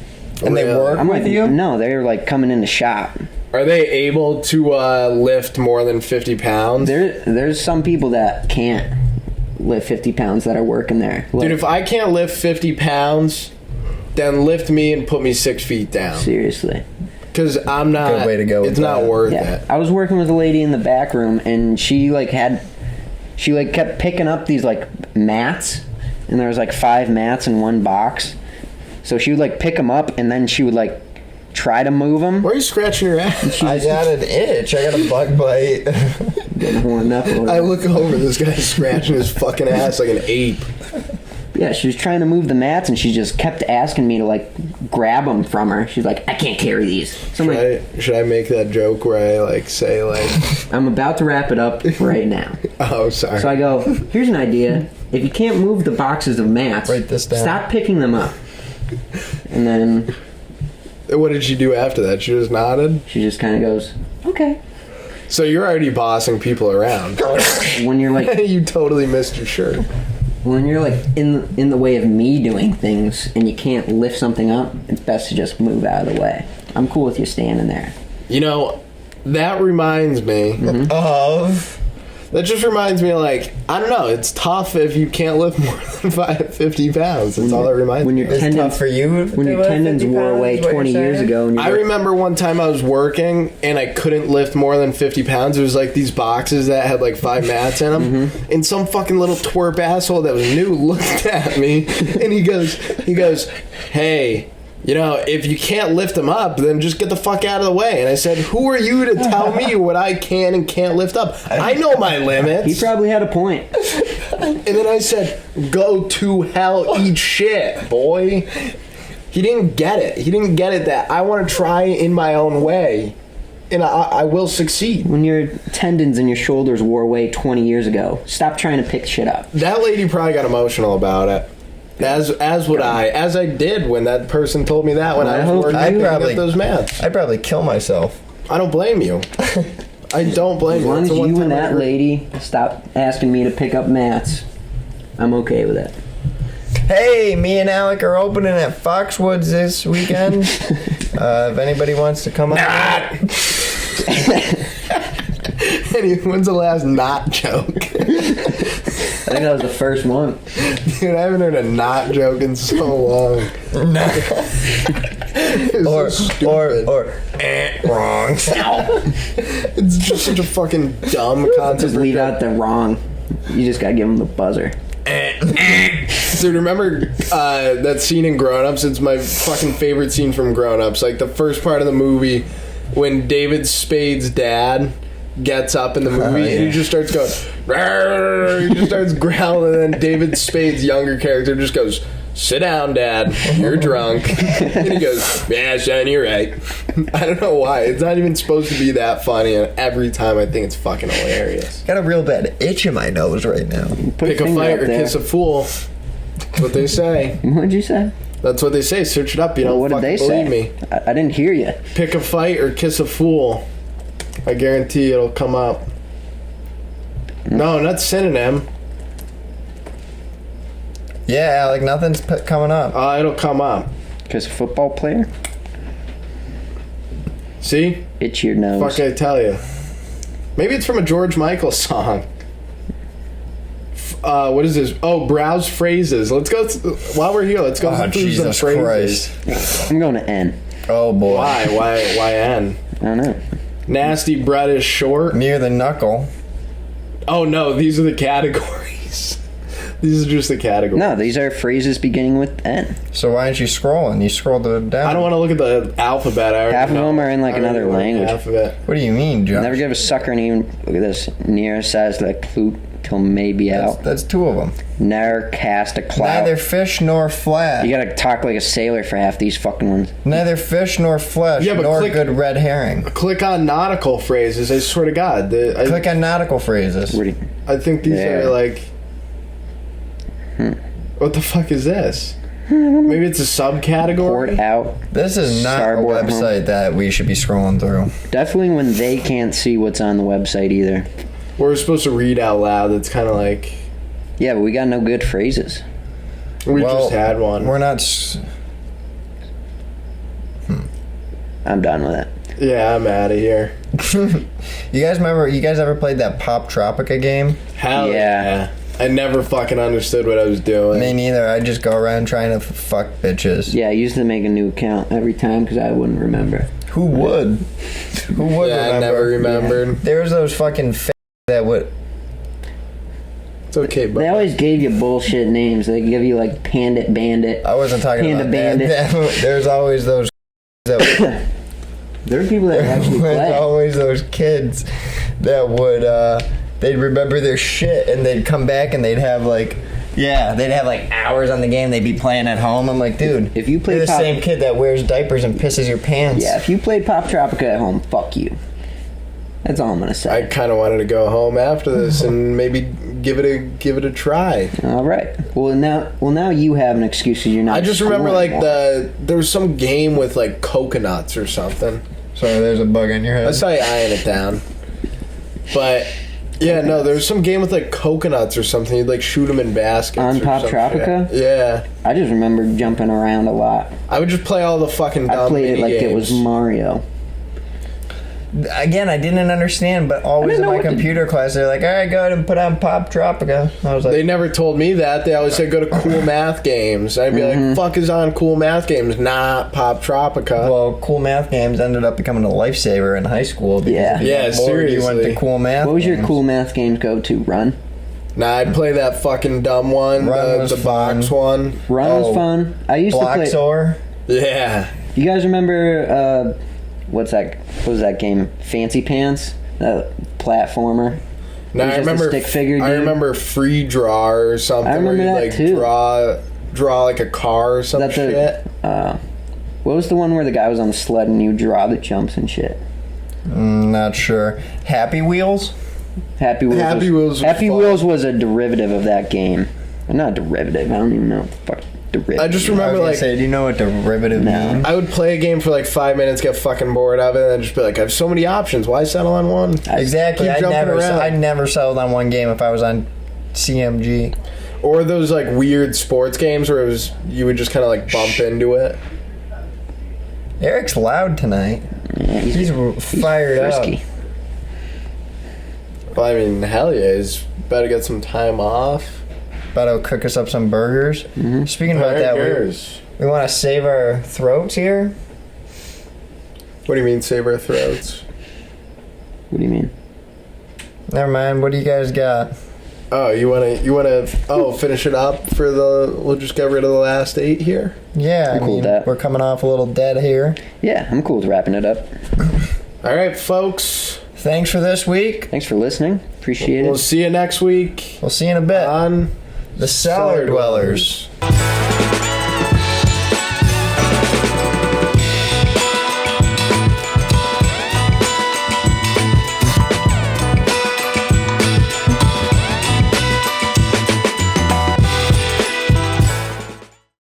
[SPEAKER 1] And they
[SPEAKER 2] Really?
[SPEAKER 1] work
[SPEAKER 3] I'm
[SPEAKER 1] with
[SPEAKER 3] like,
[SPEAKER 1] you?
[SPEAKER 3] no, they're like coming in the shop.
[SPEAKER 2] Are they able to lift more than 50 pounds?
[SPEAKER 3] There's some people that can't lift 50 pounds that are working there.
[SPEAKER 2] Dude, if I can't lift 50 pounds, then lift me and put me 6 feet down.
[SPEAKER 3] Seriously.
[SPEAKER 2] Because I'm not.
[SPEAKER 1] Good way to go with
[SPEAKER 2] It's not
[SPEAKER 1] that.
[SPEAKER 2] worth
[SPEAKER 3] Yeah.
[SPEAKER 2] it.
[SPEAKER 3] I was working with a lady in the back room, and she kept picking up these like mats, and there was like 5 mats in one box. So she would like pick them up, and then she would like try to move them.
[SPEAKER 2] Why are you scratching your ass?
[SPEAKER 1] I got an itch. I got a bug bite.
[SPEAKER 3] Getting horned up over
[SPEAKER 2] I
[SPEAKER 3] there.
[SPEAKER 2] look over, this guy's scratching his fucking ass like an ape.
[SPEAKER 3] Yeah, she was trying to move the mats, and she just kept asking me to, like, grab them from her. She's like, I can't carry these. So I'm like,
[SPEAKER 2] Should I make that joke where I, like, say, like...
[SPEAKER 3] I'm about to wrap it up right now.
[SPEAKER 2] Oh, sorry.
[SPEAKER 3] So I go, here's an idea. If you can't move the boxes of mats,
[SPEAKER 1] Write this down.
[SPEAKER 3] stop picking them up. And then
[SPEAKER 2] What did she do after that? She just nodded?
[SPEAKER 3] she just kind of goes, okay.
[SPEAKER 2] So you're already bossing people around.
[SPEAKER 3] When you're like,
[SPEAKER 2] You totally missed your shirt.
[SPEAKER 3] when you're like in the way of me doing things, and you can't lift something up, it's best to just move out of the way. I'm cool with you standing there.
[SPEAKER 2] You know, that reminds me...
[SPEAKER 1] Of
[SPEAKER 2] That just reminds me, like, I don't know, it's tough if you can't lift more than 50 pounds. That's all that reminds
[SPEAKER 3] When
[SPEAKER 2] me.
[SPEAKER 3] your
[SPEAKER 1] it's
[SPEAKER 3] tendons,
[SPEAKER 1] tough for you.
[SPEAKER 3] when your tendons wore away 20 years ago, and
[SPEAKER 2] I remember one time I was working and I couldn't lift more than 50 pounds. There was like these boxes that had like 5 mats in them, and some fucking little twerp asshole that was new looked at me, and he goes, "Hey, you know, if you can't lift them up, then just get the fuck out of the way." And I said, "Who are you to tell me what I can and can't lift up? I know my limits."
[SPEAKER 3] he probably had a point.
[SPEAKER 2] And then I said, "Go to hell, eat shit, boy." He didn't get it. He didn't get it that I want to try in my own way, and I will succeed.
[SPEAKER 3] When your tendons in your shoulders wore away 20 years ago, stop trying to pick shit up.
[SPEAKER 2] That lady probably got emotional about it. As would I. As I did when that person told me that when
[SPEAKER 3] I
[SPEAKER 2] I was
[SPEAKER 3] hope
[SPEAKER 2] working
[SPEAKER 1] I'd
[SPEAKER 2] picking
[SPEAKER 1] probably-
[SPEAKER 2] up those mats.
[SPEAKER 1] I'd probably kill myself.
[SPEAKER 2] I don't blame you. I don't blame
[SPEAKER 3] As
[SPEAKER 2] you.
[SPEAKER 3] long
[SPEAKER 2] That's
[SPEAKER 3] as
[SPEAKER 2] the one
[SPEAKER 3] you
[SPEAKER 2] time
[SPEAKER 3] and
[SPEAKER 2] I
[SPEAKER 3] that
[SPEAKER 2] ever-
[SPEAKER 3] lady stop asking me to pick up mats, I'm okay with it.
[SPEAKER 1] Hey, me and Alec are opening at Foxwoods this weekend. If anybody wants to come out.
[SPEAKER 2] When's the last not joke?
[SPEAKER 3] I think that was the first one.
[SPEAKER 2] Dude, I haven't heard a not joke in so long. It's
[SPEAKER 1] Or,
[SPEAKER 2] so stupid.
[SPEAKER 1] wrong.
[SPEAKER 2] It's just such a fucking dumb concept.
[SPEAKER 3] Just leave out the wrong. You just gotta give them the buzzer.
[SPEAKER 2] Dude, remember that scene in Grown Ups? It's my fucking favorite scene from Grown Ups. Like the first part of the movie when David Spade's dad gets up in the movie and he just starts going, "Rrrr," he just starts growling, and then David Spade's younger character just goes, "Sit down, Dad. You're drunk." And he goes, "Yeah, son, you're right." I don't know why. It's not even supposed to be that funny, and every time I think it's fucking hilarious.
[SPEAKER 1] Got a real bad itch in my nose right now.
[SPEAKER 3] Put
[SPEAKER 2] Pick a
[SPEAKER 3] finger
[SPEAKER 2] fight
[SPEAKER 3] up
[SPEAKER 2] or
[SPEAKER 3] there.
[SPEAKER 2] kiss a fool. That's what they say.
[SPEAKER 3] What'd you say?
[SPEAKER 2] That's what they say. Search it up. You don't
[SPEAKER 3] What did
[SPEAKER 2] fucking
[SPEAKER 3] they
[SPEAKER 2] believe
[SPEAKER 3] say?
[SPEAKER 2] me.
[SPEAKER 3] I didn't hear you.
[SPEAKER 2] Pick a fight or kiss a fool. I guarantee it'll come up. No, not synonym.
[SPEAKER 1] Yeah, Alec, nothing's coming up.
[SPEAKER 2] It'll come up.
[SPEAKER 3] Because a football player?
[SPEAKER 2] See?
[SPEAKER 3] Itch your nose.
[SPEAKER 2] Fuck, I tell you. Maybe it's from a George Michael song. What is this? Oh, browse phrases. Let's go. While we're here, let's go
[SPEAKER 1] Oh,
[SPEAKER 2] through some
[SPEAKER 1] Jesus
[SPEAKER 2] phrases.
[SPEAKER 1] Christ.
[SPEAKER 3] I'm going to N.
[SPEAKER 1] Oh, boy.
[SPEAKER 2] Why? Why N?
[SPEAKER 3] I don't know.
[SPEAKER 2] Nasty bread is short.
[SPEAKER 1] Near the knuckle.
[SPEAKER 2] Oh no, these are the categories. These are just the categories.
[SPEAKER 3] No, these are phrases beginning with N.
[SPEAKER 1] So why aren't you scrolling? You scrolled it down.
[SPEAKER 2] I don't want to look at the alphabet. I already
[SPEAKER 3] Half of
[SPEAKER 2] know.
[SPEAKER 3] them are in, like,
[SPEAKER 2] I already
[SPEAKER 3] another
[SPEAKER 2] know the
[SPEAKER 3] language.
[SPEAKER 2] Alphabet.
[SPEAKER 1] What do you mean, John?
[SPEAKER 3] Never give a sucker an even. Look at this. Near says the clute till maybe out.
[SPEAKER 1] That's 2 of them.
[SPEAKER 3] Never cast a cloud.
[SPEAKER 1] Neither fish nor flat.
[SPEAKER 3] You gotta talk like a sailor for half these fucking ones.
[SPEAKER 1] Neither fish nor flesh,
[SPEAKER 2] Yeah, but
[SPEAKER 1] nor
[SPEAKER 2] click-
[SPEAKER 1] good red herring.
[SPEAKER 2] Click on nautical phrases. I swear to God.
[SPEAKER 1] Click on nautical phrases.
[SPEAKER 3] Where do you-
[SPEAKER 2] I think these
[SPEAKER 3] Yeah.
[SPEAKER 2] are like. What the fuck is this? Maybe it's a subcategory.
[SPEAKER 3] Port out.
[SPEAKER 1] This is not
[SPEAKER 3] Starboard
[SPEAKER 1] a website that we should be scrolling through.
[SPEAKER 3] Definitely when they can't see what's on the website either.
[SPEAKER 2] We're supposed to read out loud. It's kind of like
[SPEAKER 3] Yeah, but we got no good phrases.
[SPEAKER 2] we
[SPEAKER 1] Well,
[SPEAKER 2] just had one.
[SPEAKER 1] We're not.
[SPEAKER 3] I'm done with it.
[SPEAKER 2] Yeah, I'm out of here.
[SPEAKER 1] You guys remember? You guys ever played that Pop Tropica game?
[SPEAKER 2] Hell
[SPEAKER 3] Yeah.
[SPEAKER 2] yeah. I never fucking understood what I was doing.
[SPEAKER 1] Me neither. I just go around trying to fuck bitches.
[SPEAKER 3] Yeah, I used to make a new account every time because I wouldn't remember.
[SPEAKER 1] Who would? Who would
[SPEAKER 2] Yeah,
[SPEAKER 1] remember?
[SPEAKER 2] I never remembered.
[SPEAKER 1] There was those fucking that would.
[SPEAKER 2] It's okay,
[SPEAKER 3] They
[SPEAKER 2] but
[SPEAKER 3] always gave you bullshit names. They give you like Pandit Bandit.
[SPEAKER 1] I wasn't talking
[SPEAKER 3] Panda
[SPEAKER 1] about
[SPEAKER 3] Bandit.
[SPEAKER 1] that. There's always those. That,
[SPEAKER 3] There are people that actually
[SPEAKER 1] there's
[SPEAKER 3] play.
[SPEAKER 1] always those kids that would. They'd remember their shit and they'd come back and they'd have like Yeah, they'd have like hours on the game. They'd be playing at home. I'm like, dude,
[SPEAKER 3] If you play
[SPEAKER 1] you're the
[SPEAKER 3] Pop-
[SPEAKER 1] same kid that wears diapers and pisses your pants.
[SPEAKER 3] Yeah, if you played Pop Tropica at home, fuck you. That's all I'm gonna say.
[SPEAKER 2] I kind of wanted to go home after this and maybe give it a try.
[SPEAKER 3] All right. Well, now you have an excuse because you're not.
[SPEAKER 2] I just remember
[SPEAKER 3] scoring
[SPEAKER 2] like
[SPEAKER 3] more.
[SPEAKER 2] there was some game with like coconuts or something.
[SPEAKER 1] Sorry, there's a bug in your head.
[SPEAKER 2] That's how you iron it down. But yeah, no, there was some game with like coconuts or something. You'd like shoot them in baskets.
[SPEAKER 3] On
[SPEAKER 2] or
[SPEAKER 3] Pop
[SPEAKER 2] some
[SPEAKER 3] Tropica?
[SPEAKER 2] shit. Yeah,
[SPEAKER 3] I just remember jumping around a lot.
[SPEAKER 2] I would just play all the fucking.
[SPEAKER 3] I
[SPEAKER 2] Dumb
[SPEAKER 3] played it like it was
[SPEAKER 2] games.
[SPEAKER 3] Mario.
[SPEAKER 1] Again, I didn't understand, but always
[SPEAKER 3] didn't
[SPEAKER 1] in
[SPEAKER 3] know
[SPEAKER 1] my
[SPEAKER 3] what to-
[SPEAKER 1] computer class, they're like, all right, go ahead and put on Pop Tropica. I was like,
[SPEAKER 2] They never told me that. They always said go to Cool Math Games. I'd be like, fuck is on Cool Math Games? Not Pop Tropica.
[SPEAKER 1] well, Cool Math Games ended up becoming a lifesaver in high school. Because
[SPEAKER 3] Yeah.
[SPEAKER 1] if you
[SPEAKER 2] Yeah,
[SPEAKER 1] got bored, you went to
[SPEAKER 2] seriously.
[SPEAKER 1] Cool Math
[SPEAKER 3] What was your
[SPEAKER 1] Games.
[SPEAKER 3] cool math game go to? Run?
[SPEAKER 2] Nah, I'd play that fucking dumb one,
[SPEAKER 1] Run was
[SPEAKER 2] the box
[SPEAKER 1] fun.
[SPEAKER 2] one.
[SPEAKER 3] Run
[SPEAKER 1] Oh,
[SPEAKER 3] was fun. I used to play.
[SPEAKER 1] Bloxor?
[SPEAKER 2] Yeah.
[SPEAKER 3] You guys remember what was that game? Fancy Pants? That platformer.
[SPEAKER 2] Now
[SPEAKER 3] was
[SPEAKER 2] I
[SPEAKER 3] just a
[SPEAKER 2] remember
[SPEAKER 3] stick figure
[SPEAKER 2] I
[SPEAKER 3] game.
[SPEAKER 2] remember Free Draw or something.
[SPEAKER 3] I remember
[SPEAKER 2] where you
[SPEAKER 3] that
[SPEAKER 2] like
[SPEAKER 3] too.
[SPEAKER 2] draw like a car or some
[SPEAKER 3] That
[SPEAKER 2] shit.
[SPEAKER 3] what was the one where the guy was on the sled and you draw the jumps and shit?
[SPEAKER 1] Not sure. Happy Wheels?
[SPEAKER 3] Happy Wheels.
[SPEAKER 2] Happy Wheels was
[SPEAKER 3] Happy
[SPEAKER 2] fun.
[SPEAKER 3] Wheels was a derivative of that game. Not derivative. I don't even know what the fuck derivative.
[SPEAKER 2] I just
[SPEAKER 3] is.
[SPEAKER 1] I was
[SPEAKER 2] remember
[SPEAKER 1] gonna
[SPEAKER 2] like
[SPEAKER 1] say, do you know what derivative
[SPEAKER 3] No.
[SPEAKER 1] means?
[SPEAKER 2] I would play a game for like 5 minutes, get fucking bored of it, and then just be like, I have so many options. Why settle on one?
[SPEAKER 1] Exactly.
[SPEAKER 2] Keep
[SPEAKER 1] I
[SPEAKER 2] jumping
[SPEAKER 1] never,
[SPEAKER 2] around.
[SPEAKER 1] I never settled on one game if I was on CMG.
[SPEAKER 2] Or those like weird sports games where it was you would just kind of like bump into it.
[SPEAKER 1] Eric's loud tonight.
[SPEAKER 3] Yeah,
[SPEAKER 1] He's fired
[SPEAKER 3] frisky.
[SPEAKER 1] up.
[SPEAKER 2] Well, I mean, hell yeah, he's better get some time off.
[SPEAKER 1] About to cook us up some burgers.
[SPEAKER 3] Mm-hmm.
[SPEAKER 1] Speaking about that, we want to save our throats here.
[SPEAKER 2] What do you mean, save our throats?
[SPEAKER 3] What do you mean?
[SPEAKER 1] Never mind. What do you guys got?
[SPEAKER 2] Oh, you wanna finish it up for we'll just get rid of the last 8 here?
[SPEAKER 1] Yeah,
[SPEAKER 3] I'm cool with that.
[SPEAKER 1] we're coming off a little dead here.
[SPEAKER 3] Yeah, I'm cool with wrapping it up.
[SPEAKER 2] Alright, folks.
[SPEAKER 1] Thanks for this week.
[SPEAKER 3] Thanks for listening. Appreciate
[SPEAKER 2] We'll
[SPEAKER 3] it.
[SPEAKER 2] see you next week
[SPEAKER 1] We'll see you in a bit.
[SPEAKER 2] on
[SPEAKER 1] The Cellar Dwellers.